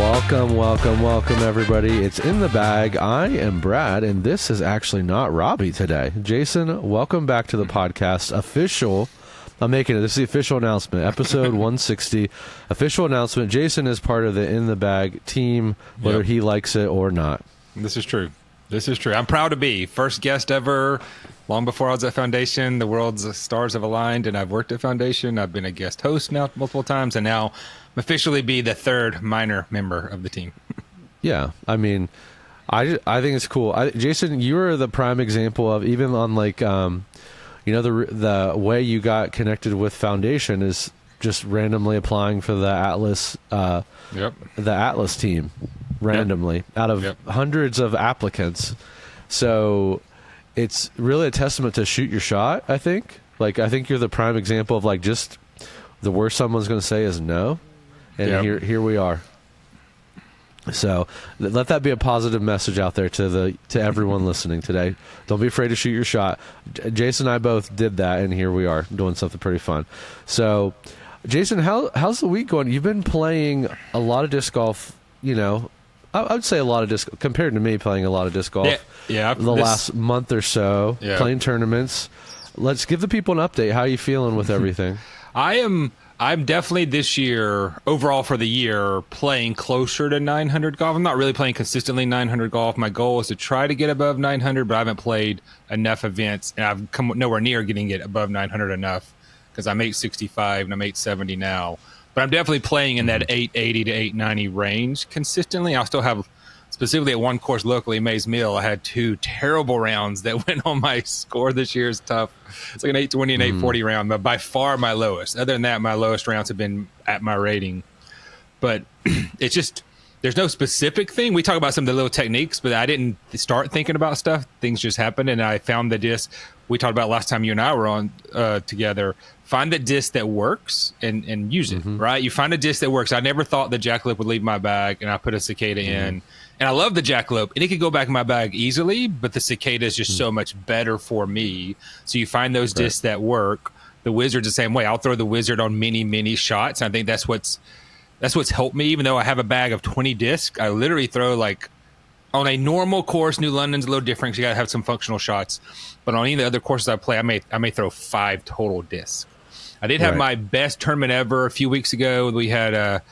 Welcome, everybody. It's In the Bag. I am Brad, and this is actually not Robbie today. Jason, welcome back to the podcast. This is the official announcement. Episode 160, official announcement. Jason is part of the In the Bag team, whether he likes it or not. This is true. I'm proud to be. First guest ever. Long before I was at Foundation, the world's stars have aligned, and I've worked at Foundation. I've been a guest host now multiple times, and now I'm officially be the third minor member of the team. Yeah, I mean, I think it's cool. Jason, you are the prime example of, even on the way you got connected with Foundation is just randomly applying for the Atlas, the Atlas team, randomly out of hundreds of applicants. So it's really a testament to shoot your shot, I think. I think you're the prime example of just the worst someone's going to say is no. And here we are. So let that be a positive message out there to everyone listening today. Don't be afraid to shoot your shot. Jason and I both did that, and here we are doing something pretty fun. So, Jason, how's the week going? You've been playing a lot of disc golf, I would say a lot of disc compared to me playing a lot of disc golf last month or so, playing tournaments. Let's give the people an update. How are you feeling with everything? I'm definitely this year, overall for the year, playing closer to 900 golf. I'm not really playing consistently 900 golf. My goal is to try to get above 900, but I haven't played enough events, and I've come nowhere near getting it above 900 enough because I'm 865 and I'm 870 now. But I'm definitely playing in that 880 to 890 range consistently. I'll still have, specifically at one course locally, Mays Mill, I had two terrible rounds that went on my score this year. Is tough. It's like an 820 and 840 round, but by far my lowest. Other than that, my lowest rounds have been at my rating. But it's just, there's no specific thing. We talk about some of the little techniques, but I didn't start thinking about stuff. Things just happened, and I found the disc we talked about last time you and I were on together. Find the disc that works and use it, right? You find a disc that works. I never thought the jackalope would leave my bag, and I put a cicada in. And I love the jackalope, and it could go back in my bag easily, but the cicada is just so much better for me. So you find those discs that work. The wizard's the same way. I'll throw the wizard on many shots. And I think that's what's helped me. Even though I have a bag of 20 discs, I literally throw on a normal course. New London's a little different. You got to have some functional shots. But on any of the other courses I play, I may throw 5 total discs. I did have my best tournament ever a few weeks ago. We had a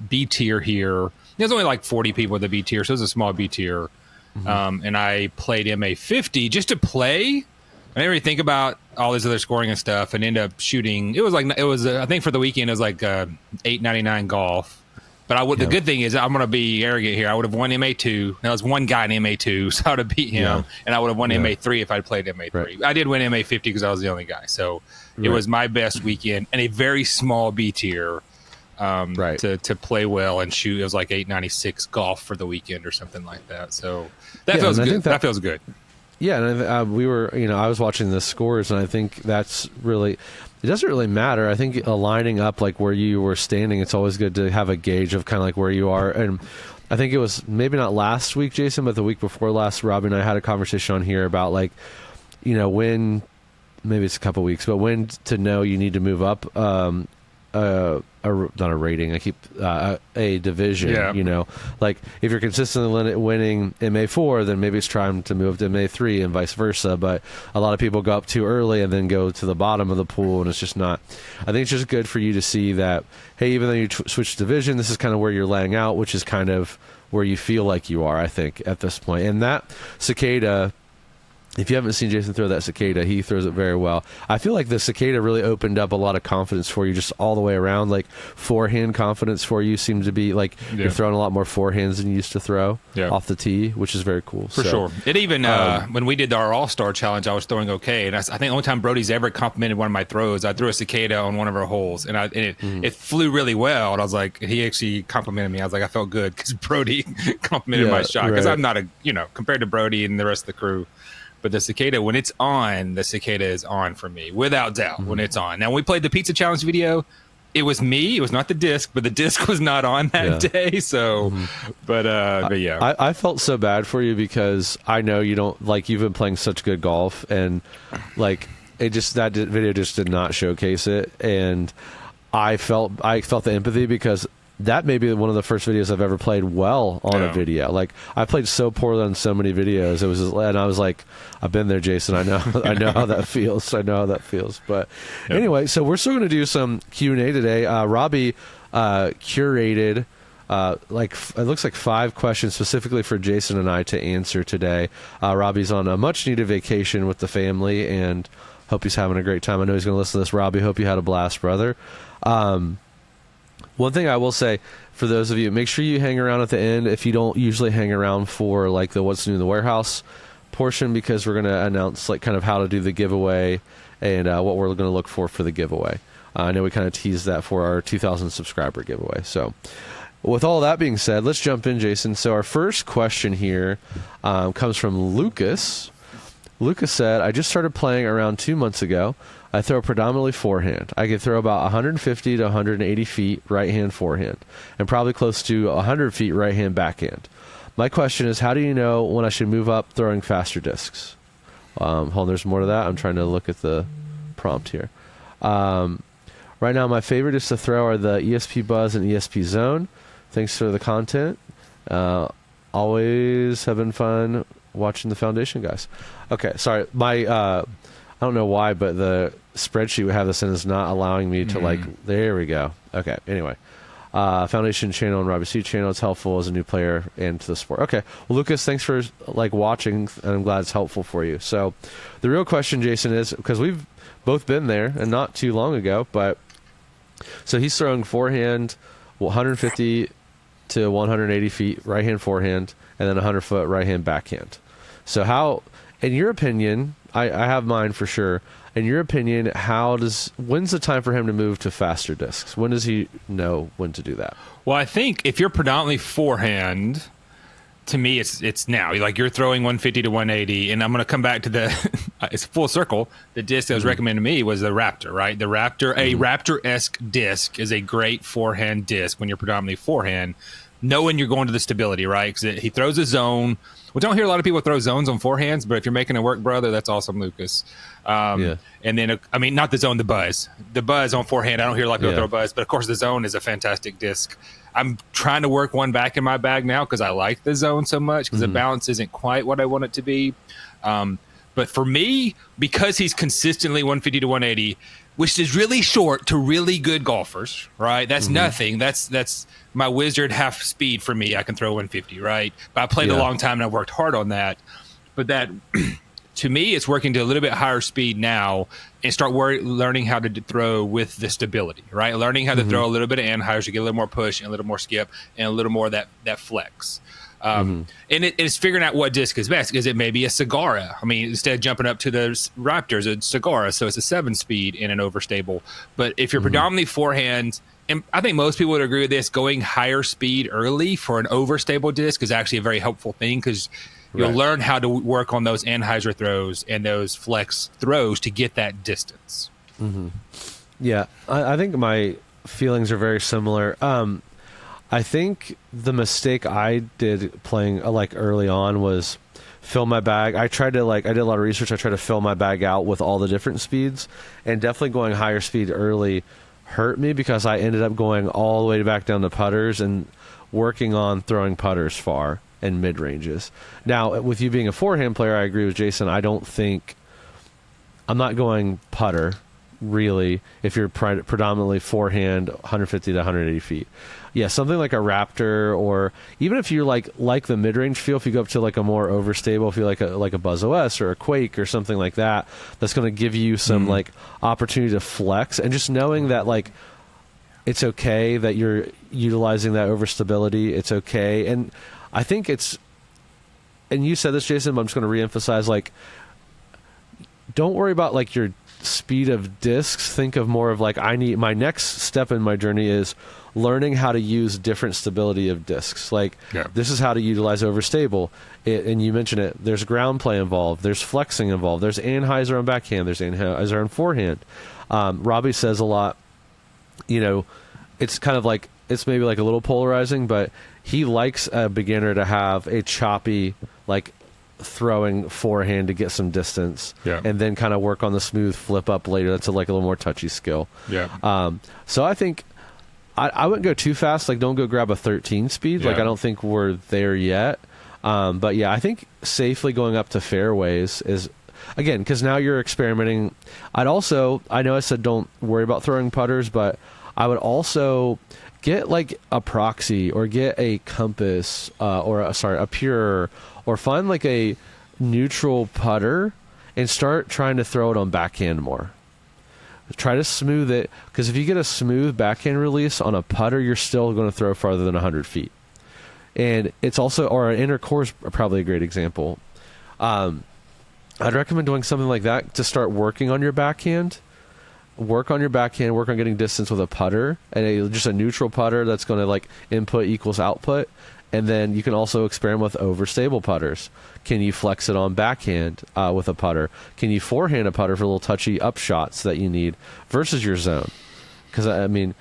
B tier here. There's only 40 people with the B tier, so it was a small B tier. And I played MA 50 just to play. I didn't really think about all this other scoring and stuff, and ended up shooting. It was I think for the weekend it was 899 golf. But the good thing is, I'm going to be arrogant here. I would have won MA2. Now, there's one guy in MA2, so I would have beat him, and I would have won MA3 if I'd played MA3. Right. I did win MA50 because I was the only guy. So it was my best weekend, and a very small B tier to play well and shoot. It was 896 golf for the weekend or something like that. So that feels good. That feels good. Yeah, and I was watching the scores, and I think that's really. It doesn't really matter. I think aligning up where you were standing, it's always good to have a gauge of kind of where you are. And I think it was maybe not last week, Jason, but the week before last, Robbie and I had a conversation on here about when, maybe it's a couple weeks, but when to know you need to move up. Not a rating. I keep a division. If you're consistently winning MA4, then maybe it's time to move to MA3 and vice versa. But a lot of people go up too early and then go to the bottom of the pool, and it's just not. I think it's just good for you to see that. Hey, even though you switch division, this is kind of where you're laying out, which is kind of where you feel like you are. I think at this point, and that cicada. If you haven't seen Jason throw that cicada, he throws it very well. I feel like the cicada really opened up a lot of confidence for you just all the way around. Forehand confidence for you seems to be you're throwing a lot more forehands than you used to throw off the tee, which is very cool. For sure. It even, when we did our All-Star Challenge, I was throwing okay. And I think the only time Brody's ever complimented one of my throws, I threw a cicada on one of our holes, and it flew really well. And I was he actually complimented me. I was I felt good because Brody complimented my shot. Because I'm not compared to Brody and the rest of the crew. But the cicada, when it's on, the cicada is on for me, without doubt, when it's on. Now, when we played the Pizza Challenge video, it was me. It was not the disc, but the disc was not on that day. So, but yeah. I felt so bad for you because I know you don't, you've been playing such good golf, and, that video just did not showcase it. And I felt the empathy because that may be one of the first videos I've ever played well on a video. Like, I played so poorly on so many videos. It was, and I was like, I've been there, Jason. I know how that feels. I know how that feels. But anyway, so we're still going to do some Q&A today. Robbie curated it looks like 5 questions specifically for Jason and I to answer today. Robbie's on a much needed vacation with the family, and hope he's having a great time. I know he's going to listen to this. Robbie, hope you had a blast, brother. One thing I will say, for those of you, make sure you hang around at the end if you don't usually hang around for like the what's new in the warehouse portion, because we're going to announce like kind of how to do the giveaway and what we're going to look for the giveaway. I know we kind of teased that for our 2,000 subscriber giveaway. So with all that being said, let's jump in, Jason. So our first question here comes from Lucas. Lucas said, I just started playing around 2 months ago. I throw predominantly forehand. I can throw about 150 to 180 feet right-hand forehand, and probably close to 100 feet right-hand backhand. My question is, how do you know when I should move up throwing faster discs? Hold on, there's more to that. I'm trying to look at the prompt here. Right now, my favorite is to throw are the ESP Buzz and ESP Zone. Thanks for the content. Always have been fun watching the Foundation guys. Okay, sorry. I don't know why, but the spreadsheet we have this in is not allowing me to there we go. Okay, anyway. Foundation channel and Robbie C channel. It's helpful as a new player and to the sport. Okay, well, Lucas, thanks for watching, and I'm glad it's helpful for you. So the real question, Jason, is, because we've both been there and not too long ago, but so he's throwing forehand 150 to 180 feet right-hand forehand, and then 100 foot right-hand backhand. So how, in your opinion, I have mine for sure. In your opinion, when's the time for him to move to faster discs? When does he know when to do that? Well, I think if you're predominantly forehand, to me, it's now. Like, you're throwing 150 to 180, and I'm going to come back to it's full circle. The disc that was recommended to me was the Raptor, right? The Raptor, a Raptor-esque disc is a great forehand disc when you're predominantly forehand, knowing you're going to the stability, right? Because he throws a zone. We don't hear a lot of people throw zones on forehands, but if you're making it work, brother, that's awesome, Lucas. And then, not the zone, the buzz. The buzz on forehand, I don't hear a lot of people throw buzz, but of course the zone is a fantastic disc. I'm trying to work one back in my bag now because I like the zone so much, because the balance isn't quite what I want it to be. But for me, because he's consistently 150 to 180, which is really short to really good golfers, right? That's nothing. That's my wizard half speed for me. I can throw 150, right? But I played a long time and I worked hard on that. But that, to me, it's working to a little bit higher speed now and start learning how to throw with the stability, right? Learning how to throw a little bit of anhydrous to get a little more push and a little more skip and a little more of that flex. And it's figuring out what disc is best. Is it maybe a Sagara? I mean, instead of jumping up to the Raptors, it's Sagara, so it's a 7-speed in an overstable. But if you're predominantly forehand, and I think most people would agree with this, going higher speed early for an overstable disc is actually a very helpful thing, because you'll learn how to work on those anhyzer throws and those flex throws to get that distance. Yeah, I think my feelings are very similar. I think the mistake I did playing early on was fill my bag. I did a lot of research. I tried to fill my bag out with all the different speeds, and definitely going higher speed early hurt me, because I ended up going all the way back down to putters and working on throwing putters far and mid ranges. Now, with you being a forehand player, I agree with Jason. I'm not going putter really if you're predominantly forehand 150 to 180 feet. Yeah, something like a Raptor, or even if you like the mid-range feel, if you go up to a more overstable, if you like a Buzz OS or a Quake or something like that, that's going to give you some opportunity to flex, and just knowing that it's okay that you're utilizing that overstability. It's okay, and I think and you said this, Jason, but I'm just going to reemphasize, don't worry about your speed of discs. Think of more of my next step in my journey is learning how to use different stability of discs. This is how to utilize overstable. And you mentioned it. There's ground play involved. There's flexing involved. There's anhyzer on backhand. There's anhyzer on forehand. Robbie says a lot, it's kind of it's maybe a little polarizing, but he likes a beginner to have a choppy, throwing forehand to get some distance, and then kind of work on the smooth flip up later. That's a little more touchy skill. So I think I wouldn't go too fast. Like, don't go grab a 13 speed. Like, I don't think we're there yet. But yeah, I think safely going up to fairways is, again, because now you're experimenting. I know I said don't worry about throwing putters, but I would also get like a proxy or get a compass a pure, or find like a neutral putter and start trying to throw it on backhand more. Try to smooth it, because if you get a smooth backhand release on a putter, you're still going to throw farther than 100 feet. And it's also, or an inner core is probably a great example. I'd recommend doing something like that to start working on your backhand. Work on getting distance with a putter, and just a neutral putter that's going to like input equals output. And then you can also experiment with overstable putters. Can you flex it on backhand with a putter? Can you forehand a putter for little touchy up shots that you need versus your zone? Because, I mean,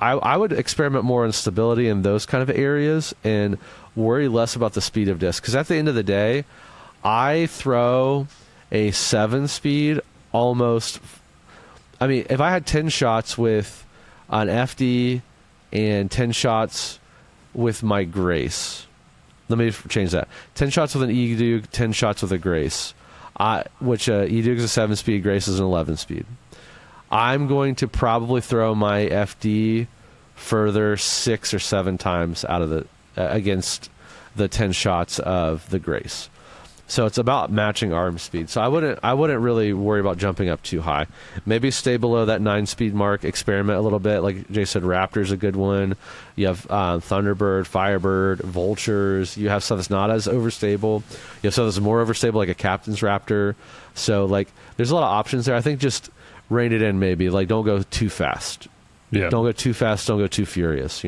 I would experiment more on stability in those kind of areas and worry less about the speed of disc. Because at the end of the day, I throw a 7-speed almost. I mean, if I had 10 shots with an FD and 10 shots with my Grace, let me change that. 10 shots with an E-Duke, 10 shots with a Grace, which E-Duke is a 7-speed, Grace is an 11-speed. I'm going to probably throw my FD further 6 or 7 times out of against the 10 shots of the Grace. So it's about matching arm speed. So I wouldn't really worry about jumping up too high. Maybe stay below that 9-speed mark. Experiment a little bit. Like Jay said, Raptor's a good one. You have Thunderbird, Firebird, Vultures. You have stuff that's not as overstable. You have stuff that's more overstable, like a Captain's Raptor. So like, there's a lot of options there. I think just rein it in. Maybe like don't go too fast. Yeah. Don't go too fast. Don't go too furious.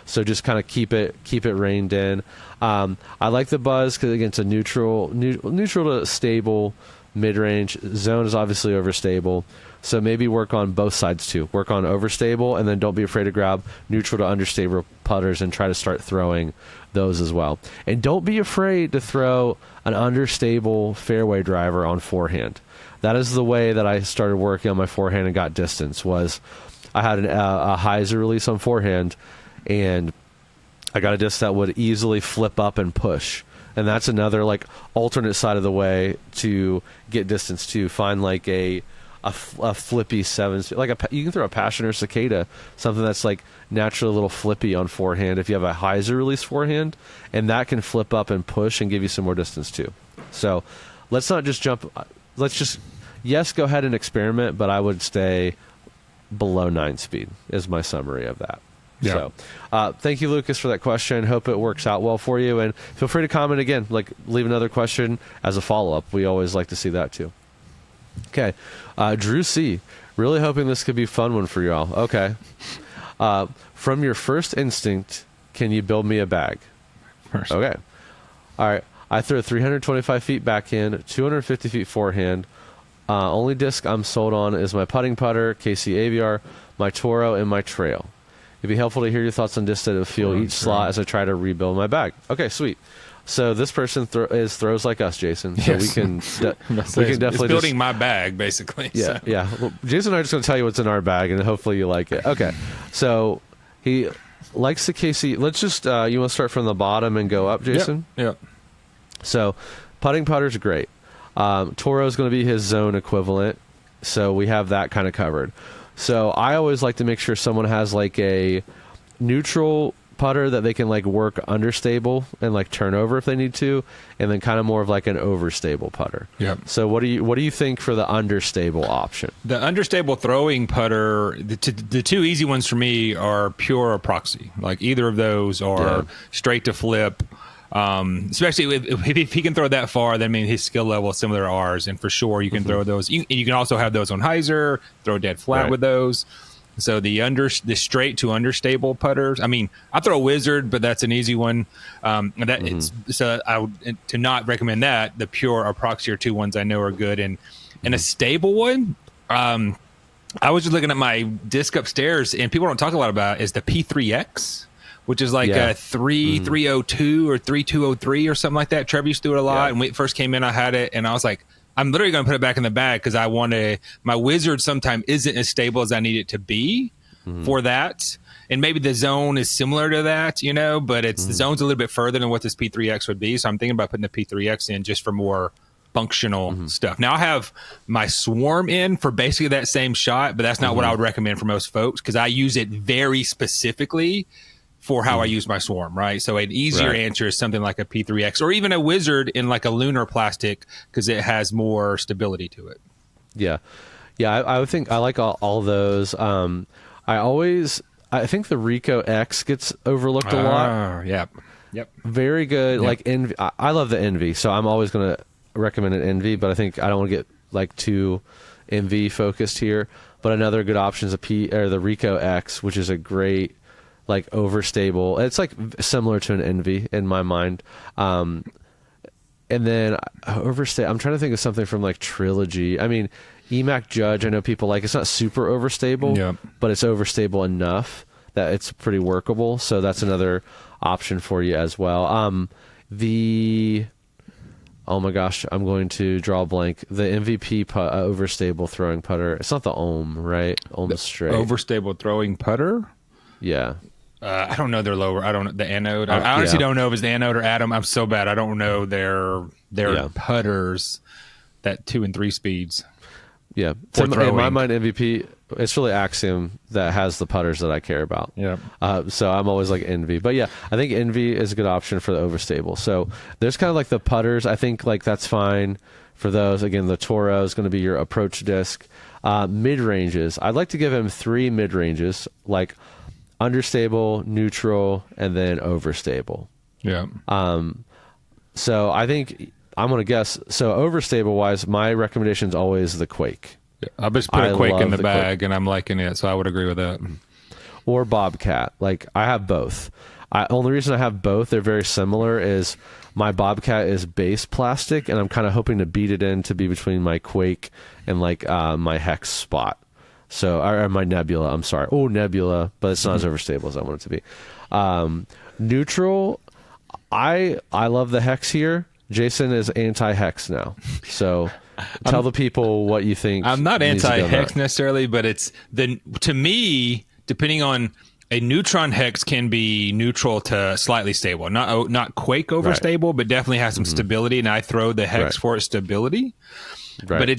So just kind of keep it reined in. I like the Buzz because again, it's a neutral to stable mid-range. Zone is obviously overstable, so maybe work on both sides too. Work on overstable, and then don't be afraid to grab neutral to understable putters and try to start throwing those as well. And don't be afraid to throw an understable fairway driver on forehand. That is the way that I started working on my forehand and got distance. Was I had a Hyzer release on forehand, and I got a disc that would easily flip up and push. And that's another like alternate side of the way to get distance too. Find like a flippy 7, like you can throw a Passion or Cicada, something that's like naturally a little flippy on forehand if you have a Hyzer release forehand, and that can flip up and push and give you some more distance too. So let's not just jump. Yes, go ahead and experiment, but I would stay below 9 speed is my summary of that. Yeah. So thank you, Lucas, for that question. Hope it works out well for you, and feel free to comment again, like leave another question as a follow-up. We always like to see that too. Okay. Drew C, really hoping this could be a fun one for y'all. Okay. From your first instinct, can you build me a bag? First. Okay. All right. I throw 325 feet backhand, 250 feet forehand. Only disc I'm sold on is my putting putter, KC AVR, my Toro, and my Trail. It'd be helpful to hear your thoughts on discs that feel each slot as I try to rebuild my bag. Okay, sweet. So this person throws like us, Jason. So yes. we can definitely building my bag, basically. Yeah, so. Yeah. Well, Jason and I are just going to tell you what's in our bag, and hopefully you like it. Okay. So he likes the KC. Let's just you want to start from the bottom and go up, Jason? Yeah. So putting putters are great. Toro is going to be his zone equivalent, so we have that kind of covered. So I always like to make sure someone has like a neutral putter that they can like work understable and like turn over if they need to, and then kind of more of like an overstable putter. Yeah. So what do you think for the understable option? The understable throwing putter, the two easy ones for me are pure or proxy. Like either of those are straight to flip. Especially if he can throw that far, then I mean his skill level is similar to ours, and for sure you can throw those. You can also have those on Hyzer, throw dead flat with those. So the straight to understable putters. I mean, I throw a Wizard, but that's an easy one. So I would to not recommend that. The pure or proxy are two ones I know are good, and a stable one. I was just looking at my disc upstairs, and people don't talk a lot about it, is the P3X. Which is like a 3302 or 3203 or something like that. Trevor used to do it a lot. And when it first came in, I had it. And I was like, I'm literally going to put it back in the bag because I want to. My Wizard sometimes isn't as stable as I need it to be. for that. And maybe the zone is similar to that, but the zone's a little bit further than what this P3X would be. So I'm thinking about putting the P3X in just for more functional stuff. Now I have my Swarm in for basically that same shot, but that's not what I would recommend for most folks, because I use it very specifically for how I use my Swarm, right? So an easier answer is something like a P3X or even a Wizard in like a lunar plastic, because it has more stability to it. Yeah. I would think I like all those. I think the Rico X gets overlooked a lot. Yep. Very good. Yep. Like Envy. I love the Envy, so I'm always going to recommend an Envy, but I think I don't want to get like too Envy focused here. But another good option is the Rico X, which is a great like overstable. It's like similar to an Envy in my mind. And then overstable. I'm trying to think of something from like Trilogy. I mean, EMAC Judge, I know people like, it's not super overstable, but it's overstable enough that it's pretty workable. So that's another option for you as well. Oh my gosh, I'm going to draw a blank. The MVP overstable throwing putter. It's not the Ohm, right? Ohm straight. Overstable throwing putter? Yeah. I don't know their lower. I don't know the anode. I honestly don't know if it's the anode or atom. I'm so bad. I don't know their putters, that 2 and 3 speeds. Yeah. So in my mind, MVP, it's really Axiom that has the putters that I care about. Yeah. So I'm always like Envy. But yeah, I think Envy is a good option for the overstable. So there's kind of like the putters. I think like that's fine for those. Again, the Toro is going to be your approach disc. Mid-ranges. I'd like to give him 3 mid-ranges, like understable, neutral, and then overstable. Yeah. So I think I'm going to guess. So overstable wise, my recommendation is always the Quake. Yeah, I'll just put a Quake in the bag, and I'm liking it, so I would agree with that. Or Bobcat. Like I have both. Only reason I have both, they're very similar, is my Bobcat is base plastic, and I'm kind of hoping to beat it in to be between my Quake and like my Hex spot. So, or my Nebula, I'm sorry. Oh, Nebula, but it's not as overstable as I want it to be. Neutral, I love the Hex here. Jason is anti-Hex now. So tell the people what you think. I'm not anti-Hex necessarily, but to me, depending on a neutron Hex can be neutral to slightly stable. Not Quake overstable, but definitely has some stability, and I throw the Hex for its stability. Right. But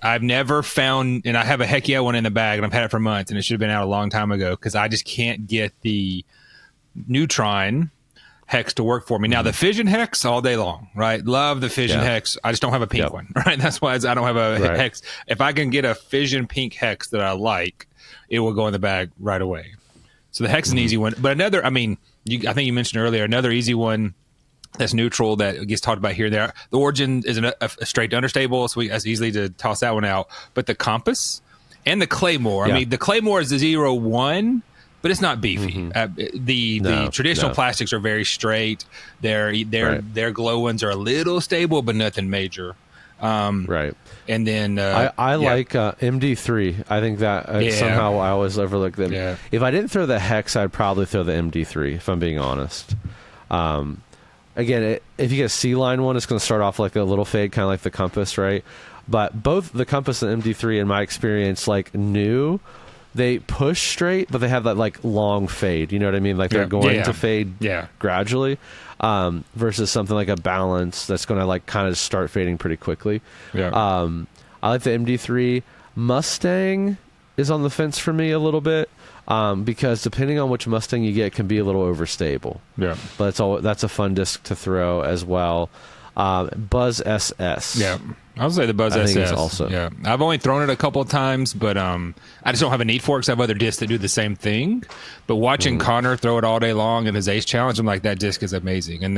I've never found, and I have a Heck Yeah one in the bag, and I've had it for months, and it should have been out a long time ago, because I just can't get the neutron Hex to work for me. Now, the Fission Hex, all day long, right? Love the Fission Hex. I just don't have a pink one, right? That's why I don't have a Hex. If I can get a Fission pink Hex that I like, it will go in the bag right away. So the Hex is an easy one. But another, I think you mentioned earlier, another easy one that's neutral that gets talked about here and there. The Origin is a straight to understable, so it's easily to toss that one out. But the Compass and the Claymore, the Claymore is the 0-1, but it's not beefy. The traditional plastics are very straight. Their glow ones are a little stable, but nothing major. Right. And then I like MD3. I think that somehow I always overlook them. Yeah. If I didn't throw the Hex, I'd probably throw the MD3, if I'm being honest. Again, if you get a C-line one, it's going to start off like a little fade, kind of like the Compass, right? But both the Compass and MD3, in my experience, like new, they push straight, but they have that like long fade. You know what I mean? Like they're going to fade gradually, versus something like a Balance that's going to like kind of start fading pretty quickly. Yeah. I like the MD3. Mustang is on the fence for me a little bit. Because depending on which Mustang you get, it can be a little overstable. Yeah, but that's a fun disc to throw as well. Buzz SS. Yeah, I'll say the Buzz SS also. Yeah, I've only thrown it a couple of times, but I just don't have a need for it because I have other discs that do the same thing. But watching Connor throw it all day long in his Ace Challenge, I'm like, that disc is amazing. And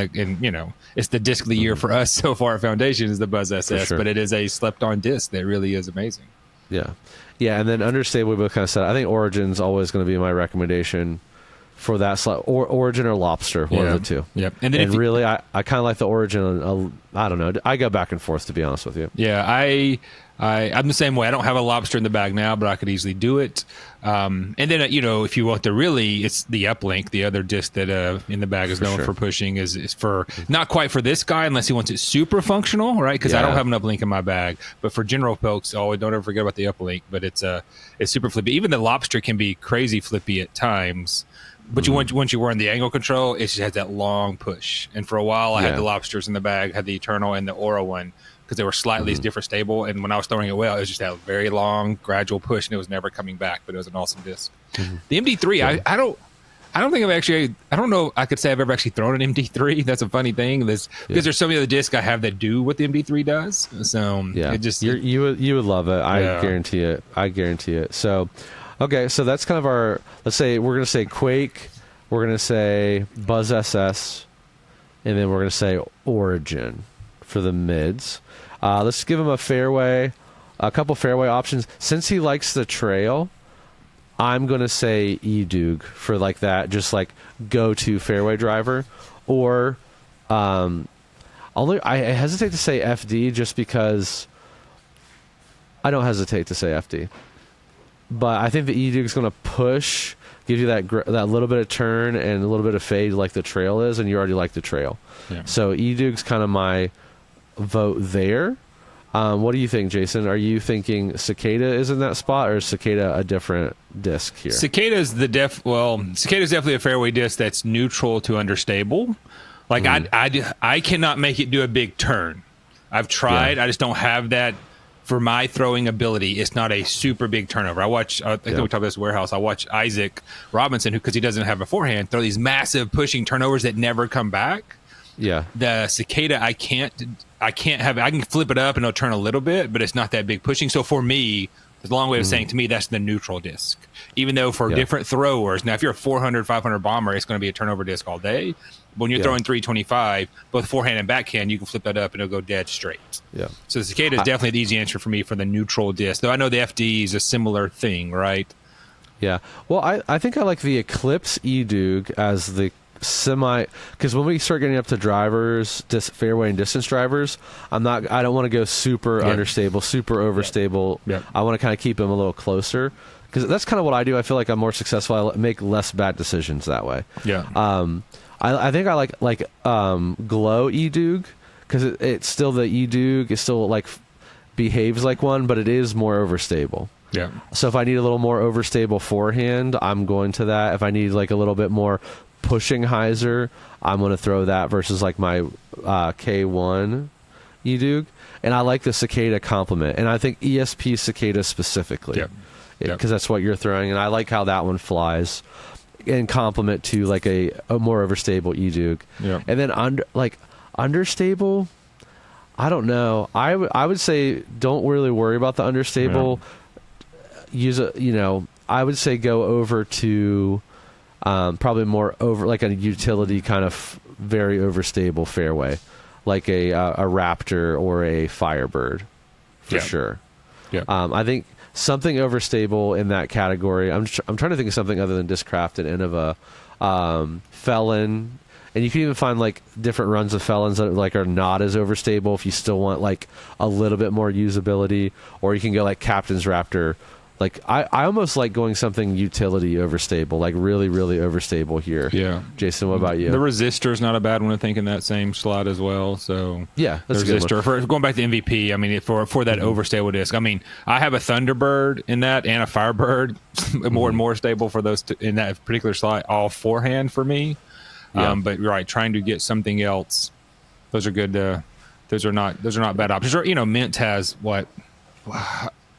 it's the disc of the year for us so far at Foundation is the Buzz SS, but it is a slept-on disc that really is amazing. Yeah. Yeah, and then understable, we both kind of said, I think Origin's always going to be my recommendation for that slot. Or Origin or Lobster, one of the two. Yep. And really, I kind of like the Origin I don't know. I go back and forth, to be honest with you. Yeah, I'm the same way. I don't have a lobster in the bag now, but I could easily do it. And then, if you want it's the uplink, the other disc that in the bag is known for pushing is for, not quite for this guy unless he wants it super functional, right? Because I don't have an uplink in my bag. But for general folks, don't ever forget about the uplink. But it's super flippy. Even the lobster can be crazy flippy at times. But once you were in the angle control, it just has that long push. And for a while, I had the lobsters in the bag, had the Eternal and the Aura one, because they were slightly different stable. And when I was throwing it well, it was just that very long, gradual push, and it was never coming back. But it was an awesome disc. The MD3, I don't know. I could say I've ever actually thrown an MD3. That's a funny thing. Because there's so many other discs I have that do what the MD3 does. So it just you would love it. I guarantee it. I guarantee it. So. Okay, so that's kind of our, let's say we're going to say Quake, we're going to say Buzz SS, and then we're going to say Origin for the mids. Let's give him a couple fairway options. Since he likes the trail, I'm going to say Edug for like that, just like go-to fairway driver. Or I hesitate to say FD just because I don't hesitate to say FD. But I think the Edug is going to push, give you that little bit of turn and a little bit of fade like the trail is, and you already like the trail. Yeah. So Edug's kind of my vote there. What do you think, Jason? Are you thinking Cicada is in that spot, or is Cicada a different disc here? Cicada's Cicada's definitely a fairway disc that's neutral to understable. Like I cannot make it do a big turn. I've tried. I just don't have that. For my throwing ability, it's not a super big turnover. I think we talked about this warehouse. I watch Isaac Robinson, who, because he doesn't have a forehand, throw these massive pushing turnovers that never come back. Yeah. The Cicada, I can flip it up and it'll turn a little bit, but it's not that big pushing. So for me, it's a long way of saying, to me, that's the neutral disc. Even though for different throwers, now if you're a 400, 500 bomber, it's going to be a turnover disc all day. But when you're throwing 325, both forehand and backhand, you can flip that up and it'll go dead straight. Yeah. So the Cicada is definitely the easy answer for me for the neutral disc. Though I know the FD is a similar thing, right? Yeah. Well, I think I like the Eclipse Edug as the because when we start getting up to drivers, fairway and distance drivers, I don't want to go super understable, super overstable. Yeah. I want to kind of keep them a little closer, because that's kind of what I do. I feel like I'm more successful. I make less bad decisions that way. Yeah. I think I like Glow Edug, because it's still the Edug. It still like behaves like one, but it is more overstable. Yeah. So if I need a little more overstable forehand, I'm going to that. If I need like a little bit more pushing Hyzer, I'm going to throw that versus like my K1 Edug. And I like the Cicada complement, and I think ESP Cicada specifically, because that's what you're throwing, and I like how that one flies in complement to like a more overstable Edug. Yeah. And then understable, I don't know. I would say don't really worry about the understable. Yeah. I would say go over to probably more over like a utility kind of very overstable fairway, like a Raptor or a Firebird, for sure. Yeah. I think something overstable in that category. I'm trying to think of something other than Discraft and Innova, Felon, and you can even find like different runs of Felons that like are not as overstable if you still want like a little bit more usability, or you can go like Captain's Raptor. Like I almost like going something utility overstable, like really, really overstable here. Yeah. Jason, what about you? The Resistor is not a bad one, I think, in that same slot as well. So yeah, that's the Resistor. For going back to MVP, I mean, for that overstable disc, I mean, I have a Thunderbird in that and a Firebird, more and more stable for those in that particular slot, all forehand for me. Yeah. But you're right, trying to get something else, those are good. Those are not bad options. Or, Mint has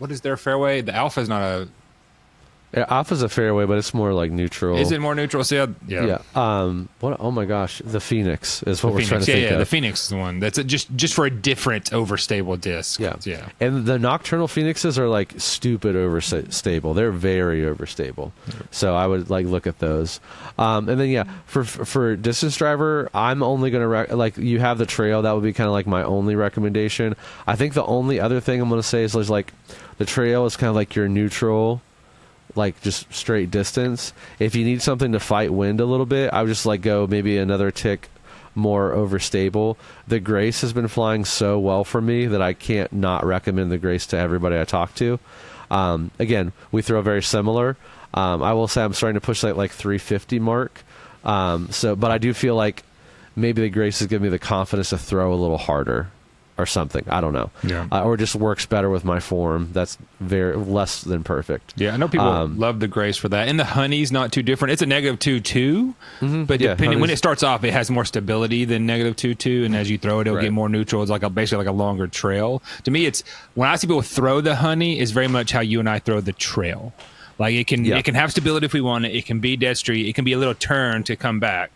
what is their fairway? The Alpha is not a... Yeah, Alpha's a fairway, but it's more like neutral. Is it more neutral? See, yeah. What? Oh my gosh, the Phoenix is what we're trying to think of. Yeah, the Phoenix is the one. That's just for a different overstable disc. Yeah. And the Nocturnal Phoenixes are like stupid overstable. They're very overstable. So I would like look at those. And then for distance driver, I'm only gonna you have the trail. That would be kind of like my only recommendation. I think the only other thing I'm gonna say is like the trail is kind of like your neutral, like just straight distance. If you need something to fight wind a little bit, I would just like go maybe another tick more overstable. The Grace has been flying so well for me that I can't not recommend the Grace to everybody I talk to. Again, we throw very similar. I will say I'm starting to push that like 350 mark. But I do feel like maybe the Grace is giving me the confidence to throw a little harder or something. I don't know. Yeah. Or just works better with my form. That's very less than perfect. Yeah, I know people love the Grace for that. And the Honey's not too different. It's a -2 too, but depending when it starts off, it has more stability than -2 too. And as you throw it, it'll get more neutral. It's like basically like a longer trail. To me, it's when I see people throw the Honey, is very much how you and I throw the trail. Like it can have stability if we want it. It can be dead street. It can be a little turn to come back.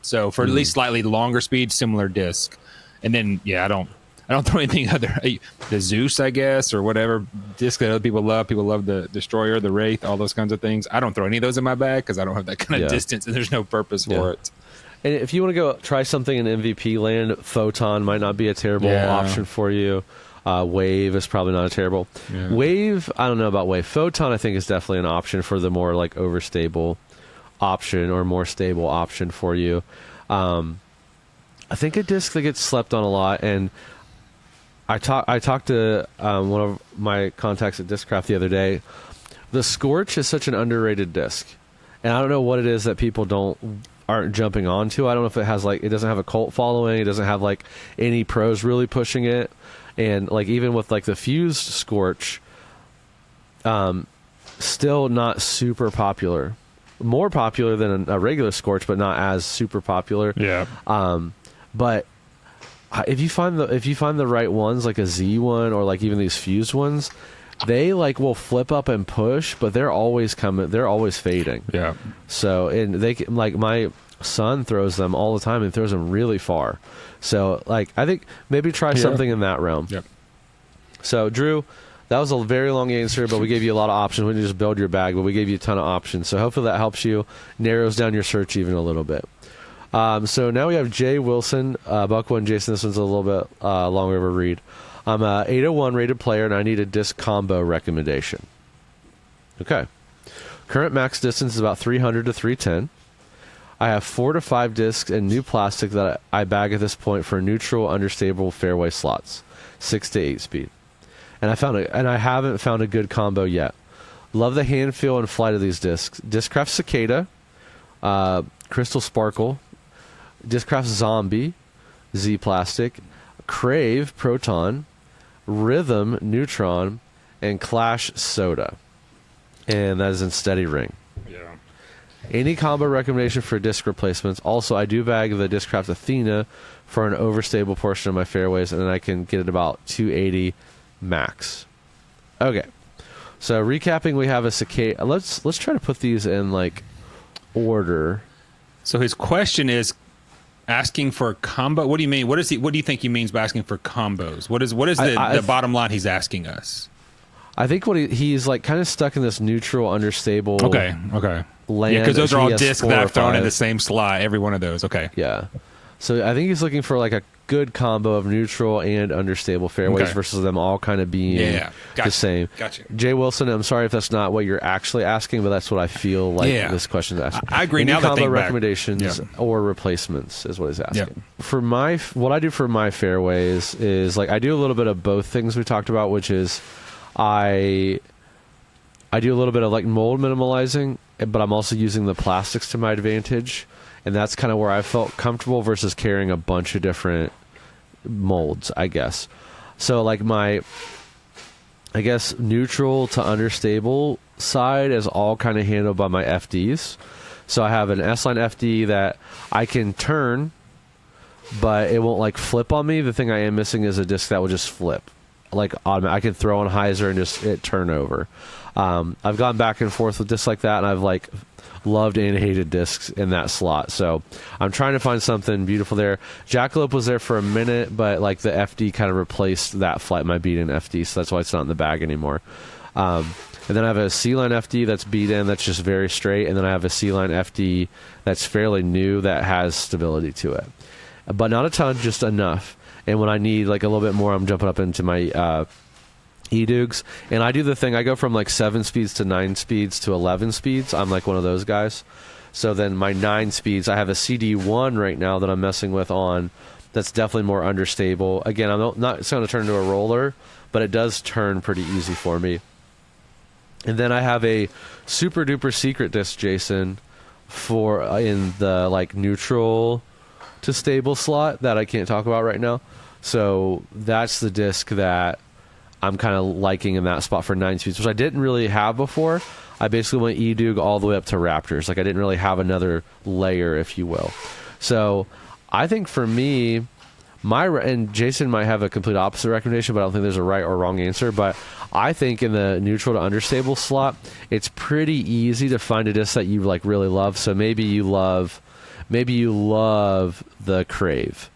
So for at least slightly longer speed, similar disc. And then, I don't throw anything other. The Zeus, I guess, or whatever disc that other people love. People love the Destroyer, the Wraith, all those kinds of things. I don't throw any of those in my bag because I don't have that kind of distance, and there's no purpose for it. And if you want to go try something in MVP land, Photon might not be a terrible option for you. Wave is probably not a terrible. Yeah. Wave, I don't know about Wave. Photon, I think, is definitely an option for the more like overstable option or more stable option for you. I think a disc that gets slept on a lot, and I talked to one of my contacts at Discraft the other day. The Scorch is such an underrated disc, and I don't know what it is that people aren't jumping onto. I don't know if it has it doesn't have a cult following. It doesn't have like any pros really pushing it, and like even with like the fused Scorch, still not super popular. More popular than a regular Scorch, but not as super popular. Yeah. But if you find the right ones, like a Z one or like even these fused ones, they like will flip up and push, but they're always fading. Yeah. So and they like my son throws them all the time and throws them really far. So like I think maybe try something in that realm. Yep. So Drew, that was a very long answer, but we gave you a lot of options. We didn't just build your bag, but we gave you a ton of options. So hopefully that helps you, narrows down your search even a little bit. So now we have Jay Wilson, Buckwood and Jason. This one's a little bit longer of a read. I'm a 801 rated player, and I need a disc combo recommendation. Okay. Current max distance is about 300 to 310. I have 4 to 5 discs and new plastic that I bag at this point for neutral, understable fairway slots, 6 to 8 speed. And I haven't found a good combo yet. Love the hand feel and flight of these discs. Discraft Cicada, Crystal Sparkle, Discraft Zombie, Z Plastic, Crave Proton, Rhythm Neutron, and Clash Soda. And that is in Steady Ring. Yeah. Any combo recommendation for disc replacements? Also, I do bag the Discraft Athena for an overstable portion of my fairways, and then I can get it about 280 max. Okay. So recapping, we have a Cicada. Let's try to put these in like order. So his question is asking for a combo. What do you mean? What do you think he means by asking for combos? What is the bottom line he's asking us? I think what he's like kind of stuck in this neutral, understable. Okay. Land. Yeah, because those are all discs that I've thrown in the same slot. Every one of those. Okay. Yeah. So I think he's looking for like a good combo of neutral and understable fairways versus them all kind of being the same. Gotcha. Jay Wilson, I'm sorry if that's not what you're actually asking, but that's what I feel like this question is asking. I agree. Any now combo that recommendations or replacements is what he's asking. For what I do for my fairways is like I do a little bit of both things we talked about, which is I do a little bit of like mold minimalizing, but I'm also using the plastics to my advantage. And that's kind of where I felt comfortable versus carrying a bunch of different molds, I guess. So like my, I guess, neutral to understable side is all kind of handled by my FDs. So I have an S-Line FD that I can turn, but it won't like flip on me. The thing I am missing is a disc that will just flip. Like I can throw on Hyzer and just it turn over. I've gone back and forth with discs like that, and I've like loved and hated discs in that slot. So I'm trying to find something beautiful there. Jackalope was there for a minute, but like the FD kind of replaced that flight, my beat-in FD, so that's why it's not in the bag anymore. And then I have a C-Line FD that's beat-in, that's just very straight, and then I have a C-Line FD that's fairly new that has stability to it. But not a ton, just enough. And when I need like a little bit more, I'm jumping up into my E-Dugs, and I do the thing, I go from like 7 speeds to 9 speeds to 11 speeds. I'm like one of those guys. So then my 9 speeds, I have a CD1 right now that I'm messing with on. That's definitely more understable. Again, I'm not it's going to turn into a roller, but it does turn pretty easy for me. And then I have a super duper secret disc, Jason, for in the like neutral to stable slot that I can't talk about right now. So that's the disc that I'm kind of liking in that spot for 9 speeds, which I didn't really have before. I basically went E-Dug all the way up to Raptors. Like I didn't really have another layer, if you will. So I think for me, and Jason might have a complete opposite recommendation, but I don't think there's a right or wrong answer. But I think in the neutral to understable slot, it's pretty easy to find a disc that you like really love. So maybe you love the Crave.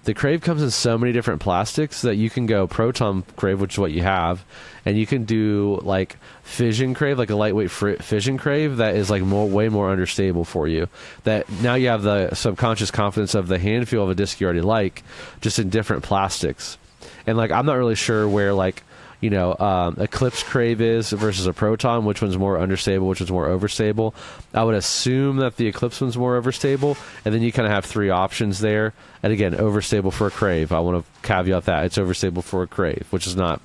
The Crave comes in so many different plastics that you can go Proton Crave, which is what you have, and you can do like Fission Crave, like a lightweight Fission Crave that is like way more understable for you. That now you have the subconscious confidence of the hand feel of a disc you already like, just in different plastics. And like I'm not really sure where like Eclipse Crave is versus a Proton, which one's more understable, which one's more overstable. I would assume that the Eclipse one's more overstable, and then you kind of have 3 options there. And again, overstable for a Crave. I want to caveat that. It's overstable for a Crave, which is not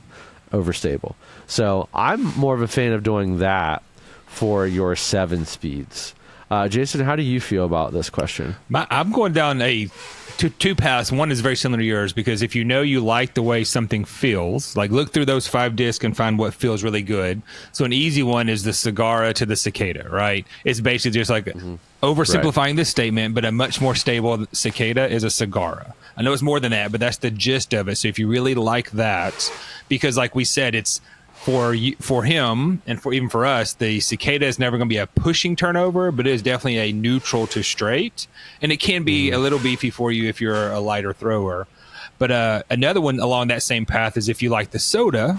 overstable. So I'm more of a fan of doing that for your 7 speeds. Jason, how do you feel about this question? I'm going down two paths. One is very similar to yours, because if you know you like the way something feels, like look through those 5 discs and find what feels really good. So an easy one is the Sagara to the Cicada, right? It's basically just like oversimplifying this statement, but a much more stable Cicada is a Sagara. I know it's more than that, but that's the gist of it. So if you really like that, because like we said, it's for him and even for us, the Cicada is never going to be a pushing turnover, but it is definitely a neutral to straight, and it can be a little beefy for you if you're a lighter thrower. But another one along that same path is if you like the soda,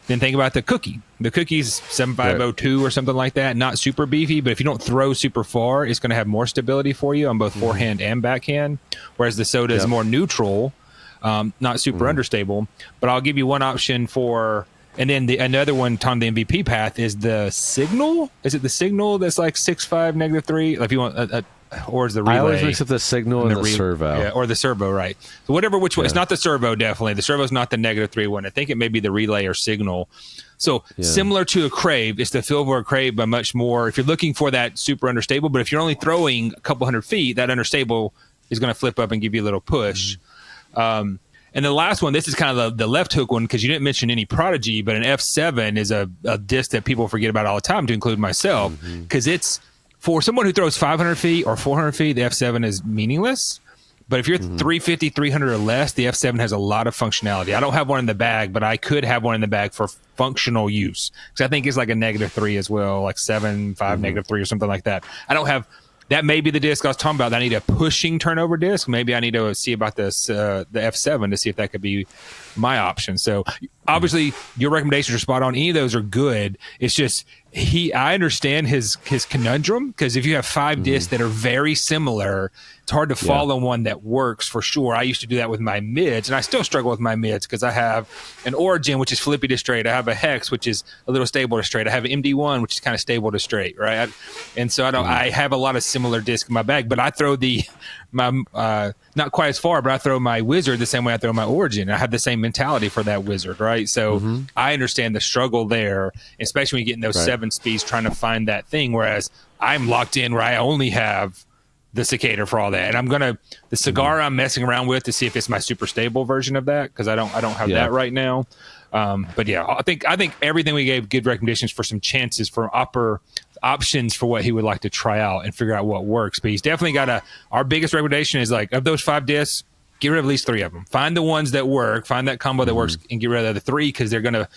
then think about the cookie. The cookie's 7502 or something like that, not super beefy, but if you don't throw super far, it's going to have more stability for you on both forehand and backhand, whereas the soda is more neutral, not super understable. But I'll give you one option for... And then another one on the MVP path is the Signal. Is it the Signal that's like 6.5 -3? Like if you want, or is the Relay? I always mix up the Signal and the Servo. Yeah, or the Servo, right? So which one? It's not the Servo, definitely. The Servo's not the -3 one. I think it may be the Relay or Signal. So similar to a Crave, it's the feel for a Crave, but much more. If you're looking for that super understable, but if you're only throwing a couple hundred feet, that understable is going to flip up and give you a little push. And the last one, this is kind of the left hook one, because you didn't mention any Prodigy, but an F7 is a disc that people forget about all the time, to include myself, because it's for someone who throws 500 feet or 400 feet, the F7 is meaningless. But if you're 350, 300 or less, the F7 has a lot of functionality. I don't have one in the bag, but I could have one in the bag for functional use, because I think it's like a -3 as well, like 7.5 -3 or something like that. I don't have... That may be the disc I was talking about. I need a pushing turnover disc. Maybe I need to see about this the F7 to see if that could be my option. So obviously your recommendations are spot on. Any of those are good. It's just I understand his conundrum, because if you have 5 discs that are very similar, it's hard to follow one that works for sure. I used to do that with my mids, and I still struggle with my mids, because I have an Origin, which is flippy to straight. I have a Hex, which is a little stable to straight. I have an MD1, which is kind of stable to straight, right? And so I have a lot of similar discs in my bag, but I throw not quite as far, but I throw my Wizard the same way I throw my Origin. I have the same mentality for that Wizard, right? So I understand the struggle there, especially when you get in those 7 speeds trying to find that thing, whereas I'm locked in where I only have the Cicada for all that. And the Cigar I'm messing around with to see if it's my super stable version of that, because I don't have that right now. But yeah, I think everything we gave good recommendations for some chances for options for what he would like to try out and figure out what works. But he's definitely got our biggest recommendation is, like, of those 5 discs, get rid of at least 3 of them. Find the ones that work, find that combo that works, and get rid of the 3, because they're going to,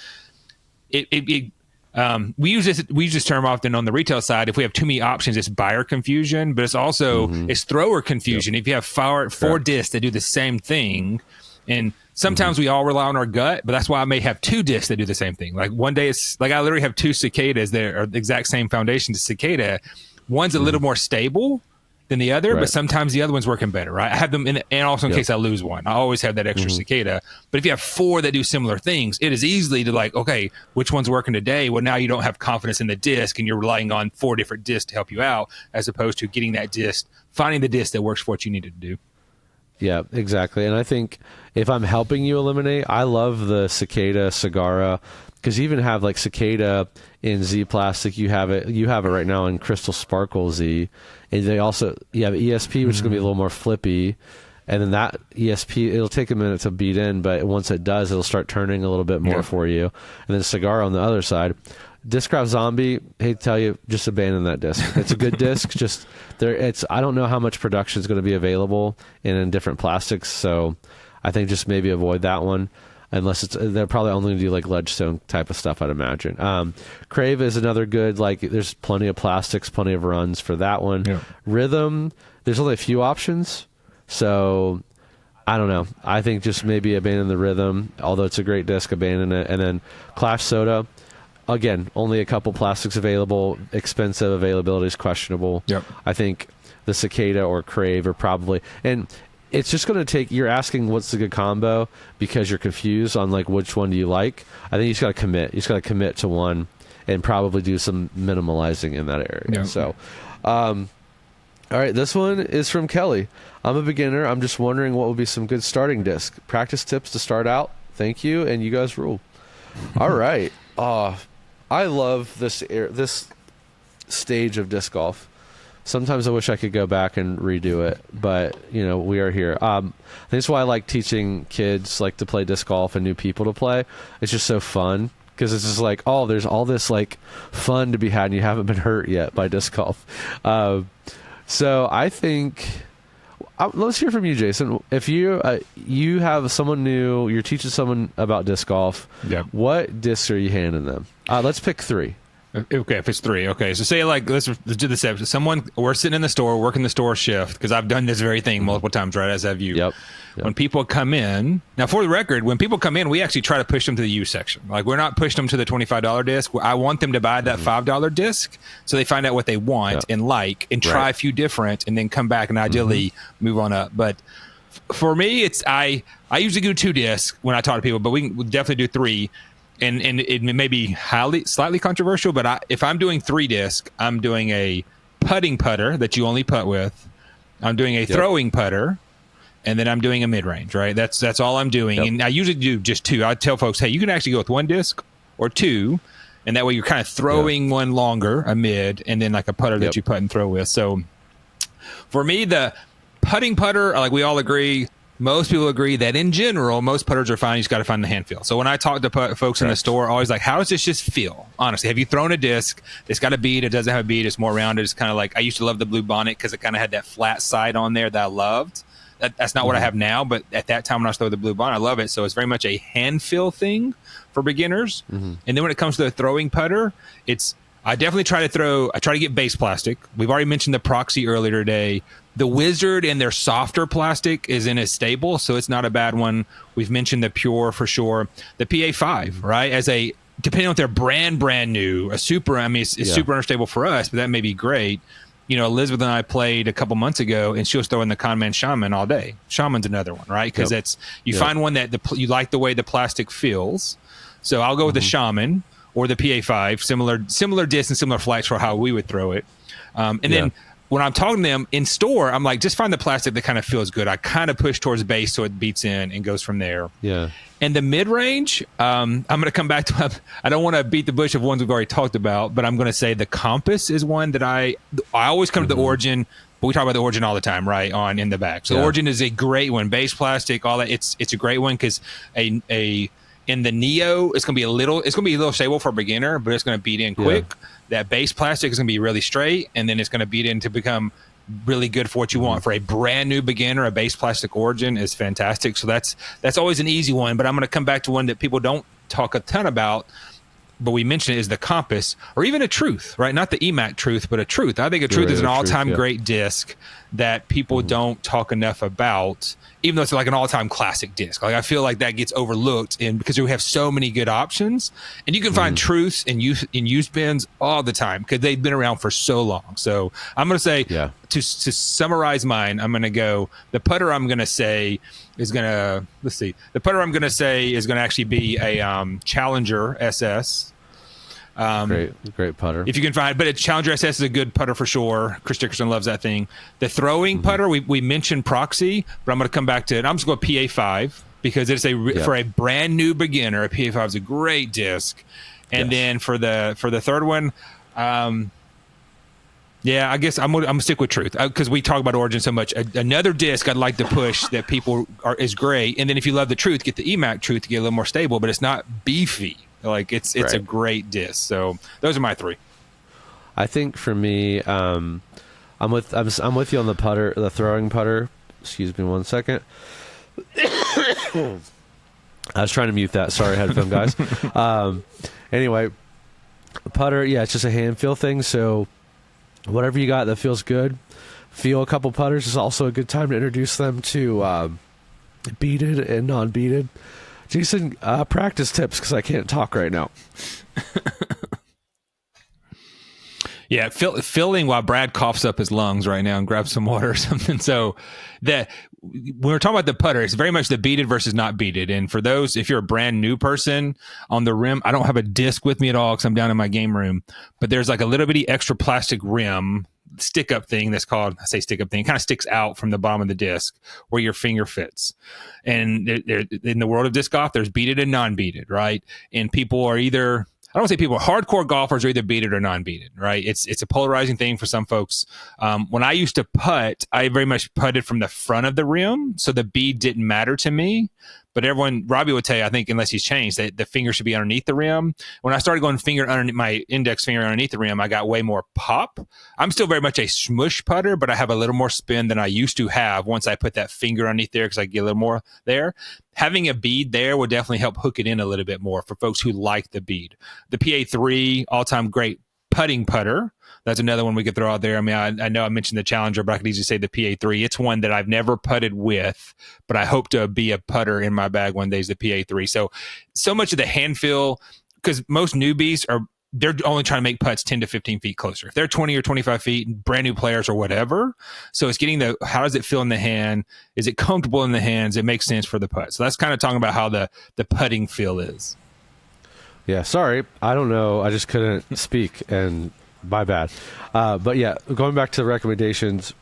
we use this term often on the retail side. If we have too many options, it's buyer confusion, but it's also it's thrower confusion. If you have 4 discs that do the same thing, and sometimes we all rely on our gut, but that's why I may have 2 discs that do the same thing. Like one day it's like I literally have 2 Cicadas that are the exact same foundation to Cicada. One's a little more stable than the other, Right. but sometimes the other one's working better, right? I have them in, and also in case I lose one, I always have that extra cicada. But if you have 4 that do similar things, it is easily to like, okay, which one's working today? Well, now you don't have confidence in the disc and you're relying on 4 different discs to help you out, as opposed to getting that disc, finding the disc that works for what you needed to do. Yeah, exactly. And I think if I'm helping you eliminate, I love the Cicada Sagara, because you even have like Cicada in Z Plastic. You have it right now in Crystal Sparkle Z, and you have ESP, which is going to be a little more flippy. And then that ESP, it'll take a minute to beat in, but once it does, it'll start turning a little bit more for you. And then Sagara on the other side. Discraft Zombie, hate to tell you, just abandon that disc. It's a good disc, just I don't know how much production is going to be available in different plastics, so I think just maybe avoid that one, unless they're probably only going to do like ledgestone type of stuff, I'd imagine. Crave is another good, like there's plenty of plastics, plenty of runs for that one. Yeah. Rhythm, there's only a few options, so I don't know. I think just maybe abandon the Rhythm, although it's a great disc, abandon it. And then Clash Soda, again, only a couple plastics available. Expensive, availability is questionable. Yep. I think the Cicada or Crave are probably, and it's just going to take, you're asking what's the good combo because you're confused on like which one do you like. I think you just got to commit. You just got to commit to one and probably do some minimalizing in that area. Yep. So, all right, this one is from Kelly. I'm a beginner. I'm just wondering what would be some good starting disc. Practice tips to start out. Thank you, and you guys rule. All right. I love this stage of disc golf. Sometimes I wish I could go back and redo it, but we are here. This is why I like teaching kids like to play disc golf and new people to play. It's just so fun because it's just like, oh, there's all this like fun to be had, and you haven't been hurt yet by disc golf. So I think let's hear from you, Jason. If you have someone new, you're teaching someone about disc golf. Yep. What discs are you handing them? Let's pick 3. Okay, if it's 3. Okay, so say like let's do this. We're sitting in the store, working the store shift, because I've done this very thing multiple times, right? As have you. Yep. When people come in, now for the record, when people come in, we actually try to push them to the used section. Like we're not pushing them to the $25 disc. I want them to buy that $5 disc so they find out what they want and like, and try a few different, and then come back and ideally move on up. But for me, it's I usually do 2 discs when I talk to people, but we'll definitely do 3. And it may be slightly controversial, but if I'm doing 3 disc, I'm doing a putting putter that you only putt with. I'm doing a throwing putter, and then I'm doing a mid-range, right? That's all I'm doing. And I usually do just 2. I tell folks, hey, you can actually go with 1 disc or 2, and that way you're kind of throwing one longer, a mid, and then like a putter that you putt and throw with. So for me, the putting putter, like we all agree, most people agree that in general, most putters are fine. You just got to find the hand feel. So when I talk to folks in the store, always like, how does this just feel? Honestly, have you thrown a disc? It's got a bead. It doesn't have a bead. It's more rounded. It's kind of like, I used to love the Blue Bonnet because it kind of had that flat side on there that I loved. That's not what I have now, but at that time when I was throwing the Blue Bonnet, I love it. So it's very much a hand feel thing for beginners. And then when it comes to the throwing putter, I definitely try to get base plastic. We've already mentioned the Proxy earlier today. The Wizard and their softer plastic isn't as stable, so it's not a bad one. We've mentioned the Pure for sure. The PA5, right? Depending on if they're brand new, it's super unstable for us, but that may be great. Elizabeth and I played a couple months ago, and she was throwing the Conman Shaman all day. Shaman's another one, right? Because find one that you like the way the plastic feels. So I'll go with the Shaman or the PA5, similar disc and similar flights for how we would throw it. Then when I'm talking to them in store, I'm like, just find the plastic that kind of feels good. I kind of push towards base so it beats in and goes from there. Yeah. And the mid-range, I'm going to come back to, I don't want to beat the bush of ones we've already talked about, but I'm going to say the Compass is one that I always come to the Origin, but we talk about the Origin all the time, right, in the back. So Origin is a great one. Base plastic, all that, it's a great one because in the Neo, it's going to be a little stable for a beginner, but it's going to beat in quick. That base plastic is going to be really straight, and then it's going to beat in to become really good for what you want. For a brand new beginner, a base plastic Origin is fantastic. So that's always an easy one, but I'm going to come back to one that people don't talk a ton about, but we mentioned it, is the Compass, or even a Truth, right? Not the EMAC Truth, but a Truth. I think a Truth is an all-time great disc that people don't talk enough about. even though it's like an all-time classic disc. Like I feel like that gets overlooked because we have so many good options, and you can find truths in used bins all the time because they've been around for so long. So I'm going to say, to summarize mine, I'm going to go, the putter I'm going to say is going to, the putter I'm going to say is going to actually be a Challenger SS. Great putter. If you can find, but a Challenger SS is a good putter for sure. Chris Dickerson loves that thing. The throwing putter, we mentioned Proxy, but I'm going to come back to it. I'm just going to PA5 because it's for a brand new beginner. A PA5 is a great disc. And then for the third one, I guess I'm gonna stick with Truth because we talk about Origin so much. Another disc I'd like to push that people is great. And then if you love the Truth, get the EMAC Truth to get a little more stable, but it's not beefy. Like it's a great disc. So those are my three. I think for me, I'm with you on the putter, the throwing putter. Excuse me 1 second. I was trying to mute that. Sorry, headphone guys. Anyway, putter, it's just a hand feel thing. So whatever you got that feels good, feel a couple putters is also a good time to introduce them to beaded and non-beaded. Jason, practice tips because I can't talk right now. Yeah, filling while Brad coughs up his lungs right now and grabs some water or something. So when we're talking about the putter, it's very much the beaded versus not beaded. And for those, if you're a brand new person on the rim, I don't have a disc with me at all because I'm down in my game room, but there's like a little bitty extra plastic rim stick up thing that's called, I say stick up thing, it kind of sticks out from the bottom of the disc where your finger fits. And in the world of disc golf, there's beaded and non-beaded, right? And people are either, I don't say people, hardcore golfers are either beaded or non-beaded, right? It's a polarizing thing for some folks. When I used to putt, I very much putted from the front of the rim, so the bead didn't matter to me. But Robbie would tell you, I think, unless he's changed, that the finger should be underneath the rim. When I started going my index finger underneath the rim, I got way more pop. I'm still very much a smush putter, but I have a little more spin than I used to have once I put that finger underneath there because I get a little more there. Having a bead there will definitely help hook it in a little bit more for folks who like the bead. The PA3, all-time great putting putter. That's another one we could throw out there. I mean, I know I mentioned the Challenger, but I could easily say the PA3. It's one that I've never putted with, but I hope to be a putter in my bag one day is the PA3. So much of the hand feel, because most newbies they're only trying to make putts 10 to 15 feet closer. If they're 20 or 25 feet, brand new players or whatever. So it's getting how does it feel in the hand? Is it comfortable in the hands? It makes sense for the putt. So that's kind of talking about how the putting feel is. Yeah, sorry. I don't know. I just couldn't speak, and my bad. But yeah, going back to the recommendations,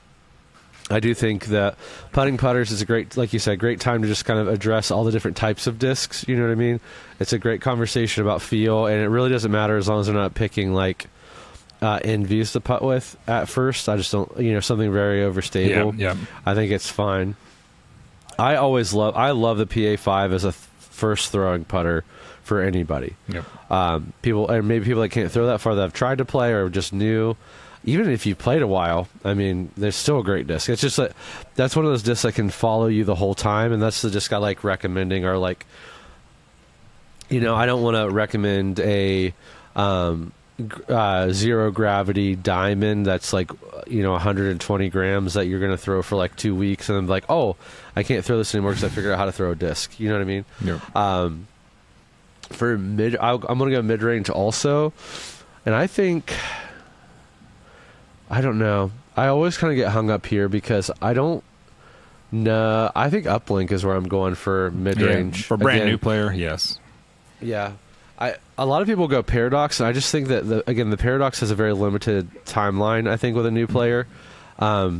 I do think that putting putters is a great, like you said, great time to just kind of address all the different types of discs. You know what I mean? It's a great conversation about feel, and it really doesn't matter as long as they're not picking like envies to putt with at first. I just don't, something very overstable. Yeah. I think it's fine. I love the PA5 as a first throwing putter for anybody. Yep. People that can't throw that far that have tried to play or just new. Even if you've played a while, I mean, there's still a great disc. It's just like that's one of those discs that can follow you the whole time, and that's the disc I like recommending. Or like, I don't want to recommend a zero gravity diamond that's like 120 grams that you're going to throw for like 2 weeks, and then like, oh, I can't throw this anymore because I figured out how to throw a disc. You know what I mean? Yep. For I'm going to go mid range also, and I think. I don't know. I always kind of get hung up here because I don't know. I think uplink is where I'm going for mid-range. Yeah, for brand new player, yes. Yeah. A lot of people go Paradox, and I just think that, the Paradox has a very limited timeline, I think, with a new player. But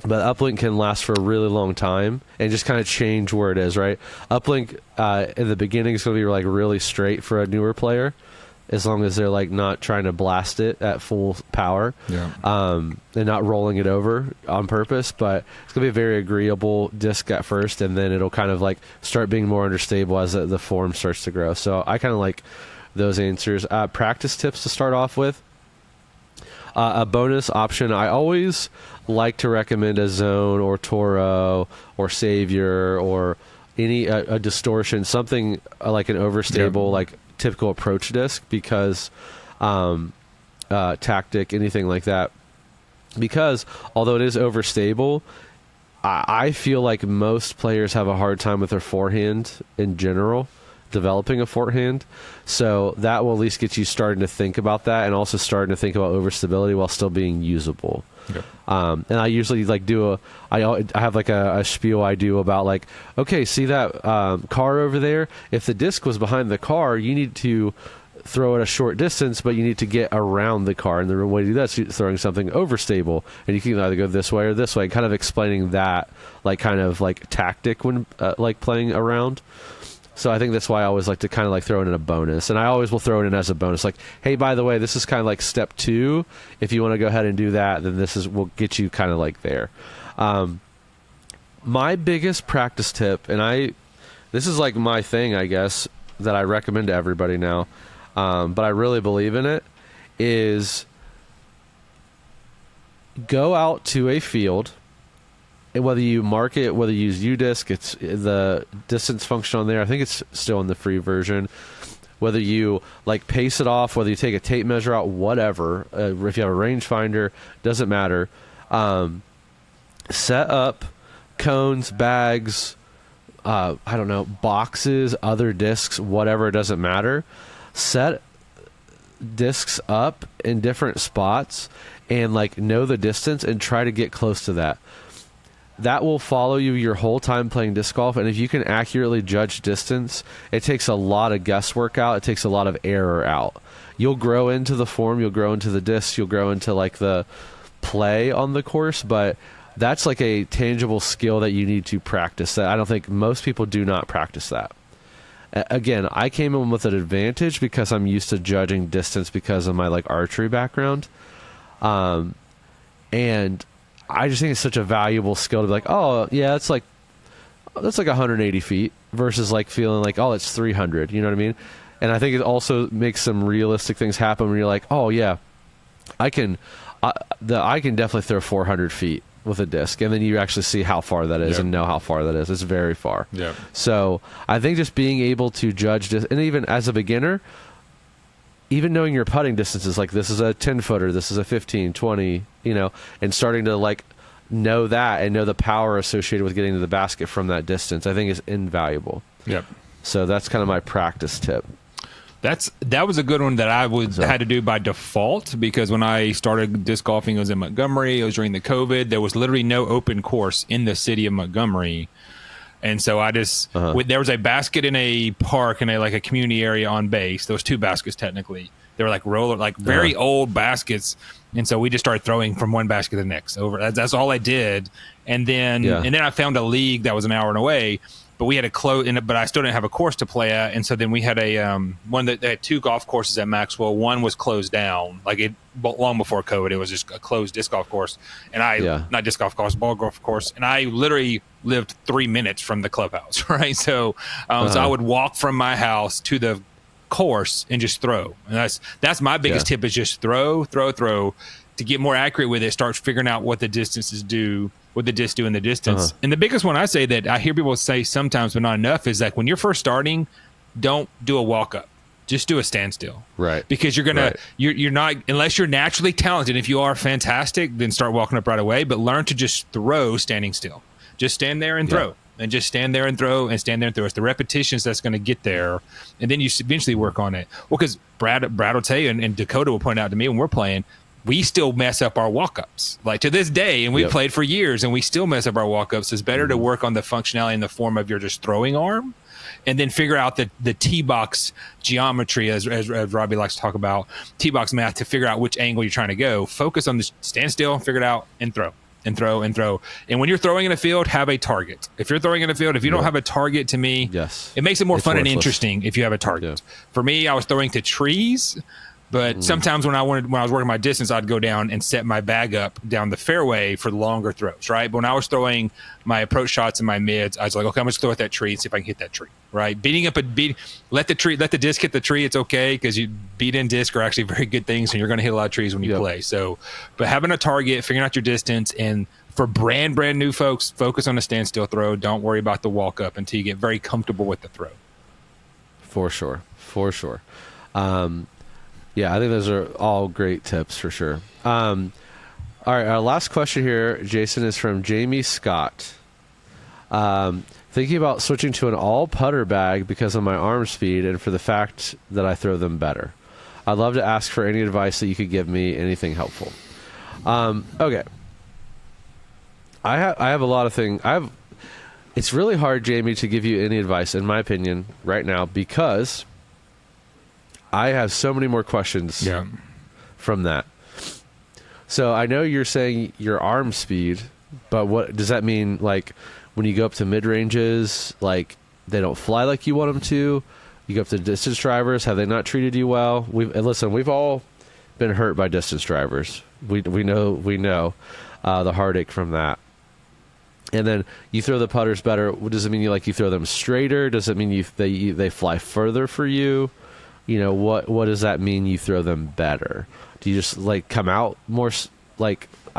uplink can last for a really long time and just kind of change where it is, right? Uplink in the beginning is going to be like really straight for a newer player, as long as they're like not trying to blast it at full power, and not rolling it over on purpose. But it's gonna be a very agreeable disc at first, and then it'll kind of like start being more understable as the form starts to grow. So I kind of like those answers. Practice tips to start off with. A bonus option, I always like to recommend a Zone or Toro or Savior or any a distortion, something like an overstable, like typical approach disc, because tactic, anything like that, because although it is overstable, I feel like most players have a hard time with their forehand in general, developing a forehand. So that will at least get you starting to think about that, and also starting to think about overstability while still being usable. Okay. And I usually like I have like a spiel I do about like, okay, see that car over there? If the disc was behind the car, you need to throw it a short distance, but you need to get around the car. And the way to do that is throwing something overstable. And you can either go this way or this way, kind of explaining that like kind of like tactic when like playing around. So I think that's why I always like to kind of like throw it in a bonus. And I always will throw it in as a bonus. Like, hey, by the way, this is kind of like step 2. If you want to go ahead and do that, then will get you kind of like there. My biggest practice tip, and this is like my thing, I guess, that I recommend to everybody now, but I really believe in it, is go out to a field. Whether you mark it, whether you use UDisc, it's the distance function on there. I think it's still in the free version. Whether you like pace it off, whether you take a tape measure out, whatever. If you have a rangefinder, doesn't matter. Set up cones, bags, I don't know, boxes, other discs, whatever. It doesn't matter. Set discs up in different spots and like know the distance and try to get close to that. That will follow you your whole time playing disc golf, and if you can accurately judge distance, it takes a lot of guesswork out. It takes a lot of error out. You'll grow into the form, you'll grow into the disc, you'll grow into like the play on the course, but that's like a tangible skill that you need to practice. That I don't think most people do not practice that. Again, I came in with an advantage because I'm used to judging distance because of my like archery background, and I just think it's such a valuable skill to be like, oh yeah, that's like 180 feet versus like feeling like, oh, it's 300. You know what I mean? And I think it also makes some realistic things happen when you're like, oh yeah, I can definitely throw 400 feet with a disc, and then you actually see how far that is and know how far that is. It's very far. Yeah. So I think just being able to judge this, and even as a beginner, even knowing your putting distances, like this is a 10-footer, this is a 15, 20, and starting to like know that and know the power associated with getting to the basket from that distance, I think is invaluable. Yep. So that's kind of my practice tip. That was a good one that I had to do by default, because when I started disc golfing, it was in Montgomery. It was during the COVID. There was literally no open course in the city of Montgomery. And so I just, there was a basket in a park in a community area on base. There was 2 baskets technically. They were like very old baskets. And so we just started throwing from one basket to the next over. That's all I did. And then I found a league that was an hour away, but we had a close, but I still didn't have a course to play at. And so then we had one that they had 2 golf courses at Maxwell. One was closed down, long before COVID. It was just a closed disc golf course. And not disc golf course, ball golf course. And I literally lived 3 minutes from the clubhouse, right? So, so I would walk from my house to the course and just throw. And that's my biggest tip, is just throw. To get more accurate with it, start figuring out what the distances do, what the discs do in the distance. And the biggest one I say that I hear people say sometimes, but not enough, is like when you're first starting, don't do a walk up. Just do a standstill. Right. Because you're gonna you're not, unless you're naturally talented. If you are fantastic, then start walking up right away. But learn to just throw standing still. Just stand there and throw. And just stand there and throw and stand there and throw. It's the repetitions that's going to get there. And then you eventually work on it. Well, because Brad will tell you, and Dakota will point out to me when we're playing, we still mess up our walk-ups. Like to this day, and we played for years, and we still mess up our walk-ups. It's better to work on the functionality in the form of your just throwing arm, and then figure out the tee box geometry, as Robbie likes to talk about, tee box math, to figure out which angle you're trying to go. Focus on the stand still, figure it out, and throw. And throw and throw. And when you're throwing in a field, have a target. If you're throwing in a field, if you don't have a target, to me, it makes it more fun and interesting if you have a target. For me, I was throwing to trees, but sometimes when I was working my distance, I'd go down and set my bag up down the fairway for longer throws, right? But when I was throwing my approach shots and my mids, I was like, okay, I'm just throw at that tree and see if I can hit that tree, right? Let the disc hit the tree. It's okay, because beat and disc are actually very good things, and you're going to hit a lot of trees when you play. So, but having a target, figuring out your distance, and for brand new folks, focus on a standstill throw. Don't worry about the walk up until you get very comfortable with the throw. For sure. Yeah, I think those are all great tips for sure. All All right, our last question here, Jason, is from Jamie Scott. Thinking about switching to an all putter bag because of my arm speed and for the fact that I throw them better. I'd love to ask for any advice that you could give me, anything helpful. Okay. I have a lot of things. It's really hard, Jamie, to give you any advice, in my opinion, right now, because I have so many more questions from that. So I know you're saying your arm speed, but what does that mean? Like when you go up to mid ranges, like they don't fly like you want them to. You go up to distance drivers. Have they not treated you well? We've all been hurt by distance drivers. We know the heartache from that. And then you throw the putters better. What does it mean? You throw them straighter? Does it mean they fly further for you? You know, what does that mean? You throw them better? Do you just come out more? I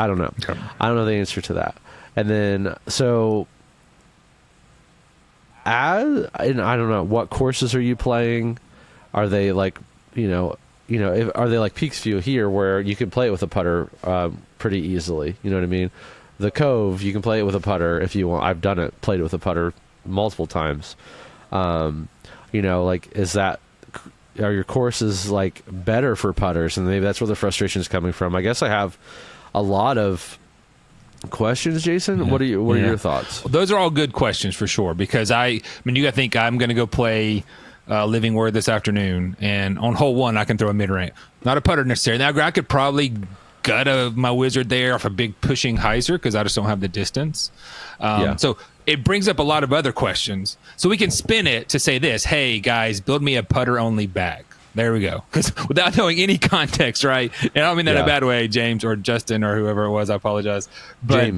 don't know. Okay. I don't know the answer to that. And then and I don't know, what courses are you playing? Are they are they like Peaksview here where you can play it with a putter pretty easily? You know what I mean? The Cove, you can play it with a putter if you want. I've done it, played it with a putter multiple times. Are your courses better for putters? And maybe that's where the frustration is coming from. I guess I have a lot of questions, Jason. Yeah. What are your thoughts? Well, those are all good questions for sure, because you gotta think I'm going to go play Living Word this afternoon, and on hole 1 I can throw a mid-range, not a putter necessarily. Now I could probably gut my wizard there off a big pushing Hyzer because I just don't have the distance. So it brings up a lot of other questions. So we can spin it to say this: hey guys, build me a putter only bag. There we go. Because without knowing any context, right? And I don't mean that in a bad way, James or Justin or whoever it was. I apologize. But,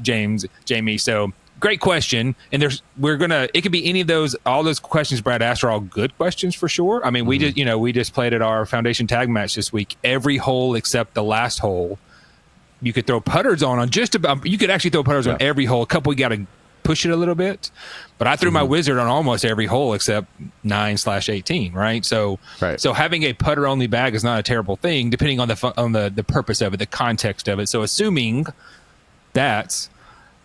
Jamie. So great question. And it could be any of those. All those questions Brad asked are all good questions for sure. I mean, we just played at our foundation tag match this week. Every hole except the last hole, you could throw putters on just about. You could actually throw putters on every hole. A couple, you got to push it a little bit, but I threw my wizard on almost every hole except 9/18, right? So having a putter only bag is not a terrible thing, depending on the purpose of it, the context of it. So assuming that's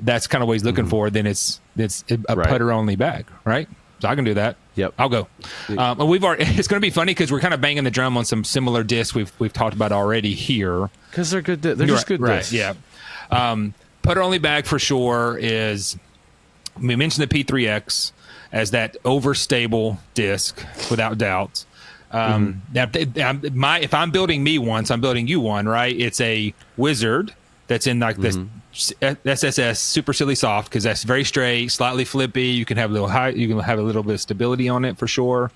kind of what he's looking for, then it's a putter only bag, right? So I can do that. Yep, I'll go. And it's going to be funny because we're kind of banging the drum on some similar discs we've talked about already here because they're good. They're just good discs. Yeah. Putter only bag for sure is. We mentioned the P3X as that overstable disc, without doubt. If I'm building me one, so I'm building you one, right? It's a wizard that's in this SSS super silly soft because that's very straight, slightly flippy. You can have a little high. You can have a little bit of stability on it for sure.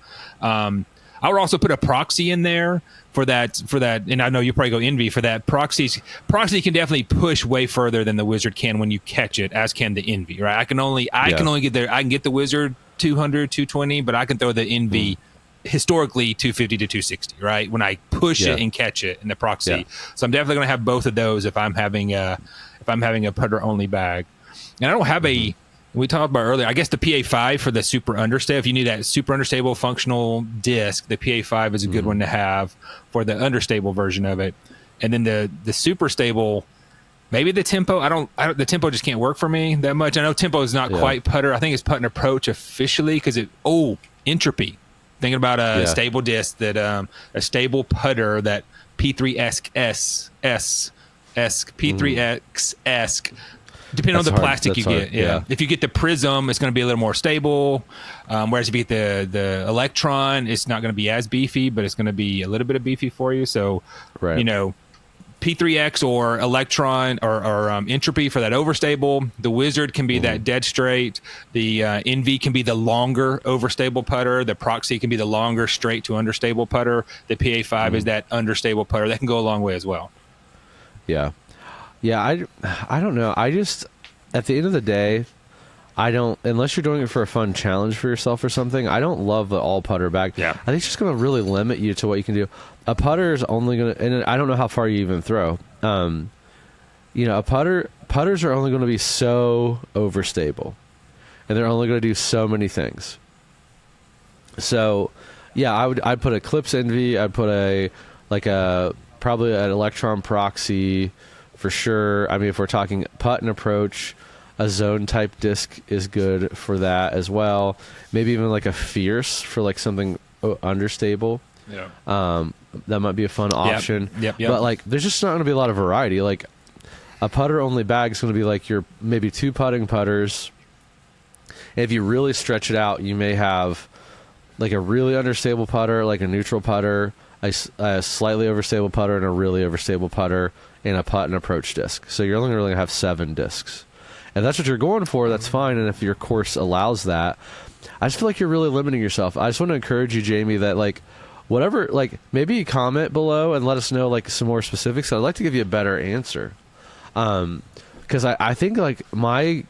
I would also put a proxy in there for that, and I know you probably go Envy for that. Proxy can definitely push way further than the wizard can when you catch it, as can the Envy, right? I can only get there. I can get the wizard 200, 220, but I can throw the Envy historically 250 to 260, right? When I push it and catch it in the proxy. Yeah. So I'm definitely going to have both of those if I'm having a putter only bag. And I don't have we talked about earlier, I guess the PA5 for the super understable. If you need that super understable functional disc, the PA5 is a good one to have for the understable version of it. And then the super stable, maybe the tempo. The tempo just can't work for me that much. I know tempo is not quite putter. I think it's putt and approach officially because entropy. Thinking about a stable disc that a stable putter that P3X-esque. Depending on the plastic you get, If you get the Prism, it's going to be a little more stable. Whereas if you get the Electron, it's not going to be as beefy, but it's going to be a little bit of beefy for you. So, P3X or Electron or Entropy for that overstable. The Wizard can be that dead straight. The Envy can be the longer overstable putter. The Proxy can be the longer straight to understable putter. The PA5 is that understable putter. That can go a long way as well. Yeah. Yeah, I don't know. I just, at the end of the day, unless you're doing it for a fun challenge for yourself or something, I don't love the all putter bag. Yeah. I think it's just going to really limit you to what you can do. A putter is only going to, and I don't know how far you even throw. Putters are only going to be so overstable, and they're only going to do so many things. So, yeah, I'd put a Clips Envy. I'd put probably an Electron Proxy for sure. I mean, if we're talking putt and approach, a zone type disc is good for that as well. Maybe even like a fierce for like something understable. Yeah. That might be a fun option. Yep. But like, there's just not going to be a lot of variety. Like, a putter only bag is going to be like your maybe 2 putting putters. And if you really stretch it out, you may have like a really understable putter, like a neutral putter, a slightly overstable putter, and a really overstable putter, and a putt and approach disc. So you're only really going to have 7 discs. If that's what you're going for, that's fine. And if your course allows that, I just feel like you're really limiting yourself. I just want to encourage you, Jamie, that like, whatever, like maybe comment below and let us know like some more specifics. I'd like to give you a better answer. Because I think like my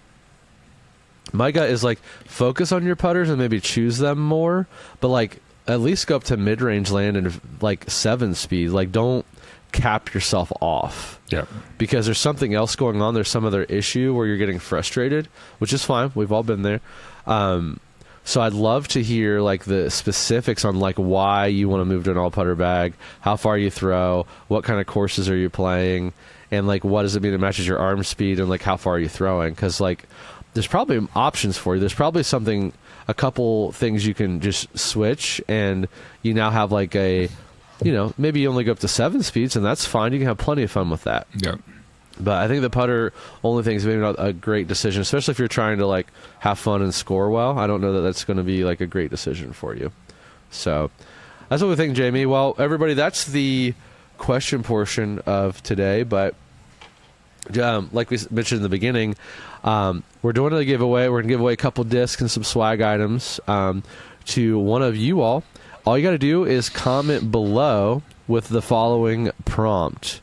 gut is like focus on your putters and maybe choose them more, but like at least go up to mid-range land and like 7 speed. Like, don't cap yourself off. Yeah. Because there's something else going on. There's some other issue where you're getting frustrated, which is fine. We've all been there. So I'd love to hear like the specifics on like why you want to move to an all putter bag, how far you throw, what kind of courses are you playing, and like what does it mean it matches your arm speed, and like how far are you throwing? Because like there's probably options for you. There's probably a couple things you can just switch, and you now have like maybe you only go up to 7 speeds, and that's fine. You can have plenty of fun with that. Yeah. But I think the putter only thing is maybe not a great decision, especially if you're trying to like have fun and score well. I don't know that that's going to be like a great decision for you. So that's what we think, Jamie. Well, everybody, that's the question portion of today. But like we mentioned in the beginning, we're doing a giveaway. We're going to give away a couple discs and some swag items to one of you all. All you got to do is comment below with the following prompt.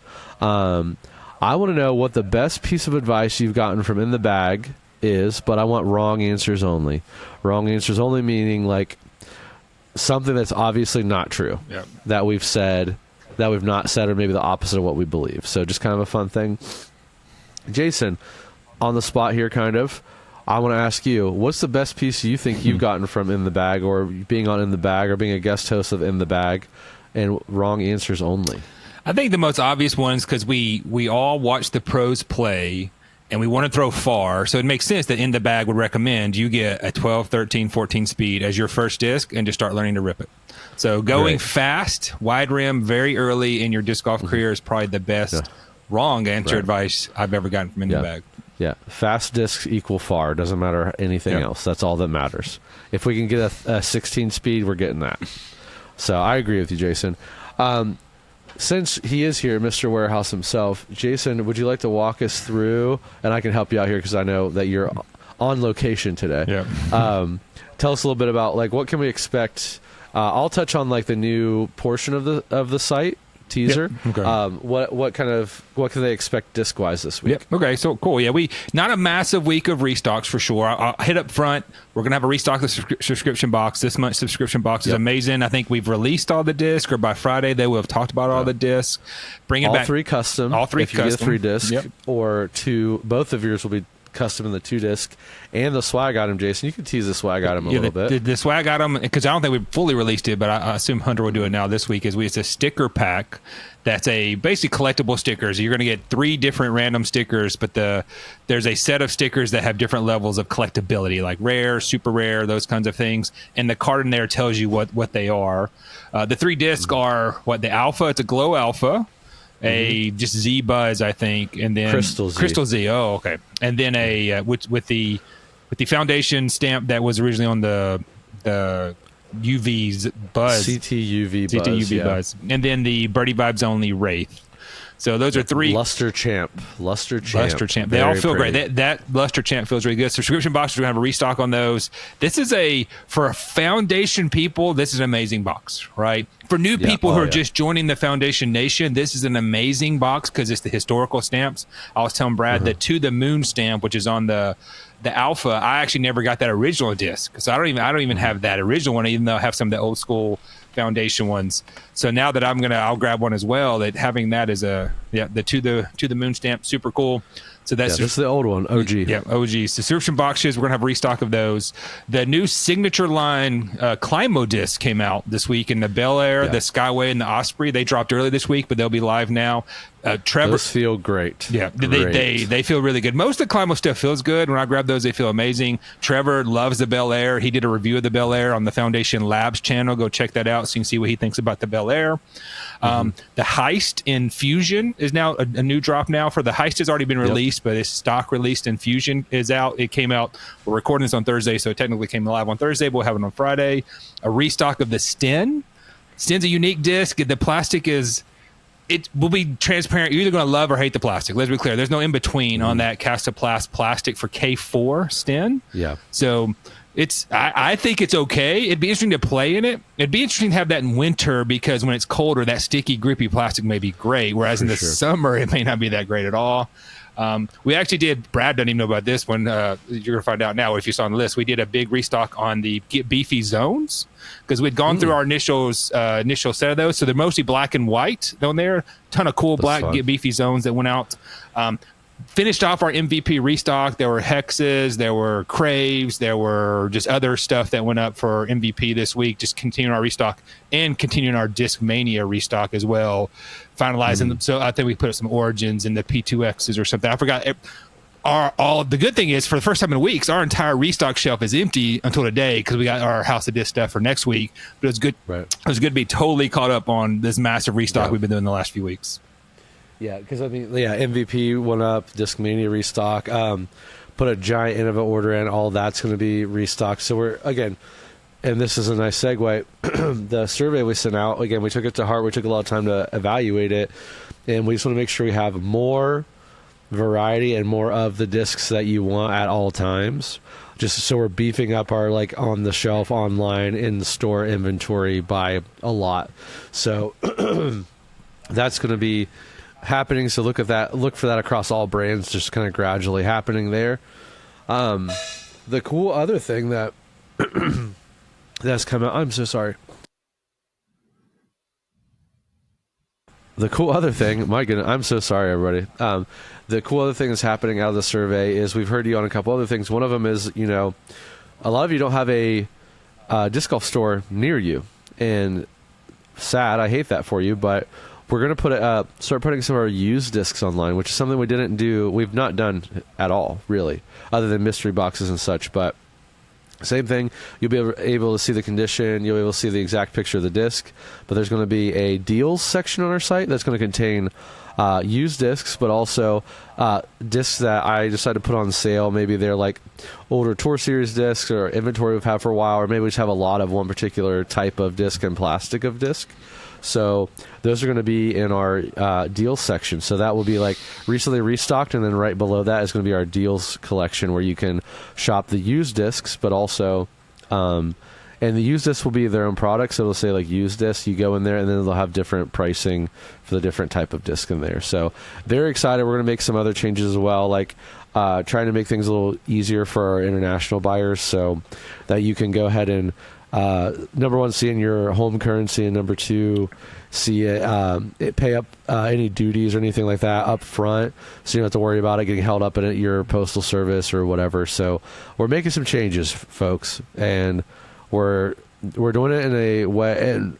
I want to know what the best piece of advice you've gotten from In the Bag is, but I want wrong answers only. Wrong answers only meaning like something that's obviously not true. Yep. That we've said, that we've not said, or maybe the opposite of what we believe. So just kind of a fun thing. Jason, on the spot here kind of, I want to ask you, what's the best piece you think you've gotten from In the Bag, or being on In the Bag, or being a guest host of In the Bag, and wrong answers only? I think the most obvious ones, because we all watch the pros play and we want to throw far. So it makes sense that In the Bag would recommend you get a 12, 13, 14 speed as your first disc and just start learning to rip it. So going fast, wide rim very early in your disc golf career is probably the best wrong answer advice I've ever gotten from In the Bag. Yeah. Fast discs equal far. Doesn't matter anything else. That's all that matters. If we can get a 16 speed, we're getting that. So I agree with you, Jason. Since he is here, Mr. Warehouse himself, Jason, would you like to walk us through, and I can help you out here because I know that you're on location today. Yeah. Tell us a little bit about like what can we expect. I'll touch on like the new portion of the site teaser. Yep. Okay. What can they expect disc wise this week? Yep. Okay, so cool. Yeah, we not a massive week of restocks for sure. I'll hit up front. We're gonna have a restock of the subscription box. This month's subscription box is amazing. I think we've released all the discs, or by Friday they will have talked about all the discs. Bring it all back. All 3 custom. All 3 if custom. You get a 3 disc, or 2. Both of yours will be custom in the 2 disc, and the swag item. Jason, you can tease the swag item a little bit. The swag item, because I don't think we've fully released it, but I assume Hunter will do it now this week. It's a sticker pack that's a basically collectible stickers. You're going to get 3 different random stickers, but there's a set of stickers that have different levels of collectability, like rare, super rare, those kinds of things. And the card in there tells you what they are. The 3 discs are the Alpha. It's a Glow Alpha. A just Z Buzz, I think, and then Crystal Z. Oh, okay. And then a with the foundation stamp that was originally on the UV Buzz, CT Buzz, and then the Birdie Vibes Only Wraith. So those are 3. Luster Champ. They all feel great. That Luster Champ feels really good. Subscription boxes, we're going to have a restock on those. This is for foundation people, this is an amazing box, right? For new people who are just joining the Foundation Nation, this is an amazing box because it's the historical stamps. I was telling Brad that To the Moon stamp, which is on the Alpha, I actually never got that original disc. So I don't even have that original one, even though I have some of the old school Foundation ones. So now that I'll grab one as well. That having that is Yeah, the to the moon stamp, super cool. So that's the old one, OG. Yeah, OG. Subscription boxes, we're going to have restock of those. The new signature line Climo disc came out this week in the Bel Air, the Skyway, and the Osprey. They dropped early this week, but they'll be live now. Trevor, those feel great. Yeah, they feel really good. Most of the Climo stuff feels good. When I grab those, they feel amazing. Trevor loves the Bel Air. He did a review of the Bel Air on the Foundation Labs channel. Go check that out so you can see what he thinks about the Bel Air. The Heist in Fusion is now a new drop now. For the Heist has already been released, but it's stock released in Fusion is out. It came out. We're recording this on Thursday, so it technically came live on Thursday, but we'll have it on Friday. A restock of the Sten. Sten's a unique disc. The plastic is... It will be transparent. You're either going to love or hate the plastic. Let's be clear. There's no in-between on that Castoplast plastic for K4 Sten. Yeah. So I think it's okay. It'd be interesting to play in it. It'd be interesting to have that in winter because when it's colder, that sticky, grippy plastic may be great, whereas in the summer, it may not be that great at all. We actually did, Brad doesn't even know about this one. You're going to find out now if you saw on the list. We did a big restock on the Get Beefy zones because we'd gone through our initial set of those. So they're mostly black and white down there. Ton of cool black Get Beefy zones that went out. Finished off our MVP restock. There were hexes, there were craves, there were just other stuff that went up for MVP this week. Just continuing our restock and continuing our Disc Mania restock as well. Finalizing them. So I think we put up some Origins and the P2Xs or something. I forgot. The good thing is, for the first time in weeks, our entire restock shelf is empty until today because we got our House of Disc stuff for next week. But it's good. Right. It was good to be totally caught up on this massive restock we've been doing the last few weeks. Yeah, because MVP went up, Discmania restock, put a giant Innova order in, all that's going to be restocked. So we're, again, and this is a nice segue, the survey we sent out, again, we took it to heart, we took a lot of time to evaluate it, and we just want to make sure we have more variety and more of the discs that you want at all times, just so we're beefing up our, on the shelf, online, in the store inventory by a lot. So that's going to be happening, so look for that across all brands, just kind of gradually happening there. The cool other thing that that's come out, I'm so sorry. The cool other thing, my goodness, I'm so sorry, everybody. The cool other thing that's happening out of the survey is we've heard you on a couple other things. One of them is, a lot of you don't have a disc golf store near you, and sad, I hate that for you, but we're going to start putting some of our used discs online, which is something we've not done at all, really, other than mystery boxes and such. But same thing, you'll be able to see the condition, you'll be able to see the exact picture of the disc, but there's going to be a deals section on our site that's going to contain used discs, but also discs that I decided to put on sale. Maybe they're older Tour Series discs or inventory we've had for a while, or maybe we just have a lot of one particular type of disc and plastic of disc. So those are going to be in our deals section. So that will be recently restocked, and then right below that is going to be our deals collection where you can shop the used discs, but also, and the used discs will be their own products. So it'll say used discs. You go in there, and then they'll have different pricing for the different type of disc in there. So very excited. We're going to make some other changes as well, trying to make things a little easier for our international buyers, so that you can go ahead and number one, see in your home currency, and number two, see it pay up any duties or anything like that up front, so you don't have to worry about it getting held up at your postal service or whatever. So we're making some changes, folks, and we're doing it in a way, and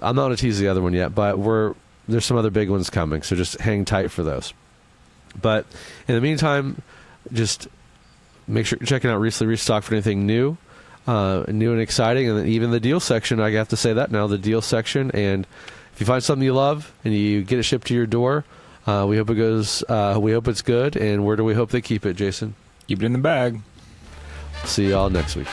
I'm not going to tease the other one yet, but there's some other big ones coming, so just hang tight for those. But in the meantime, just make sure you're checking out Recently Restocked for anything new and exciting, and then even the deal section. I have to say that now, the deal section. And if you find something you love and you get it shipped to your door, we hope it goes. We hope it's good. And where do we hope they keep it, Jason? Keep it in the bag. See y'all next week.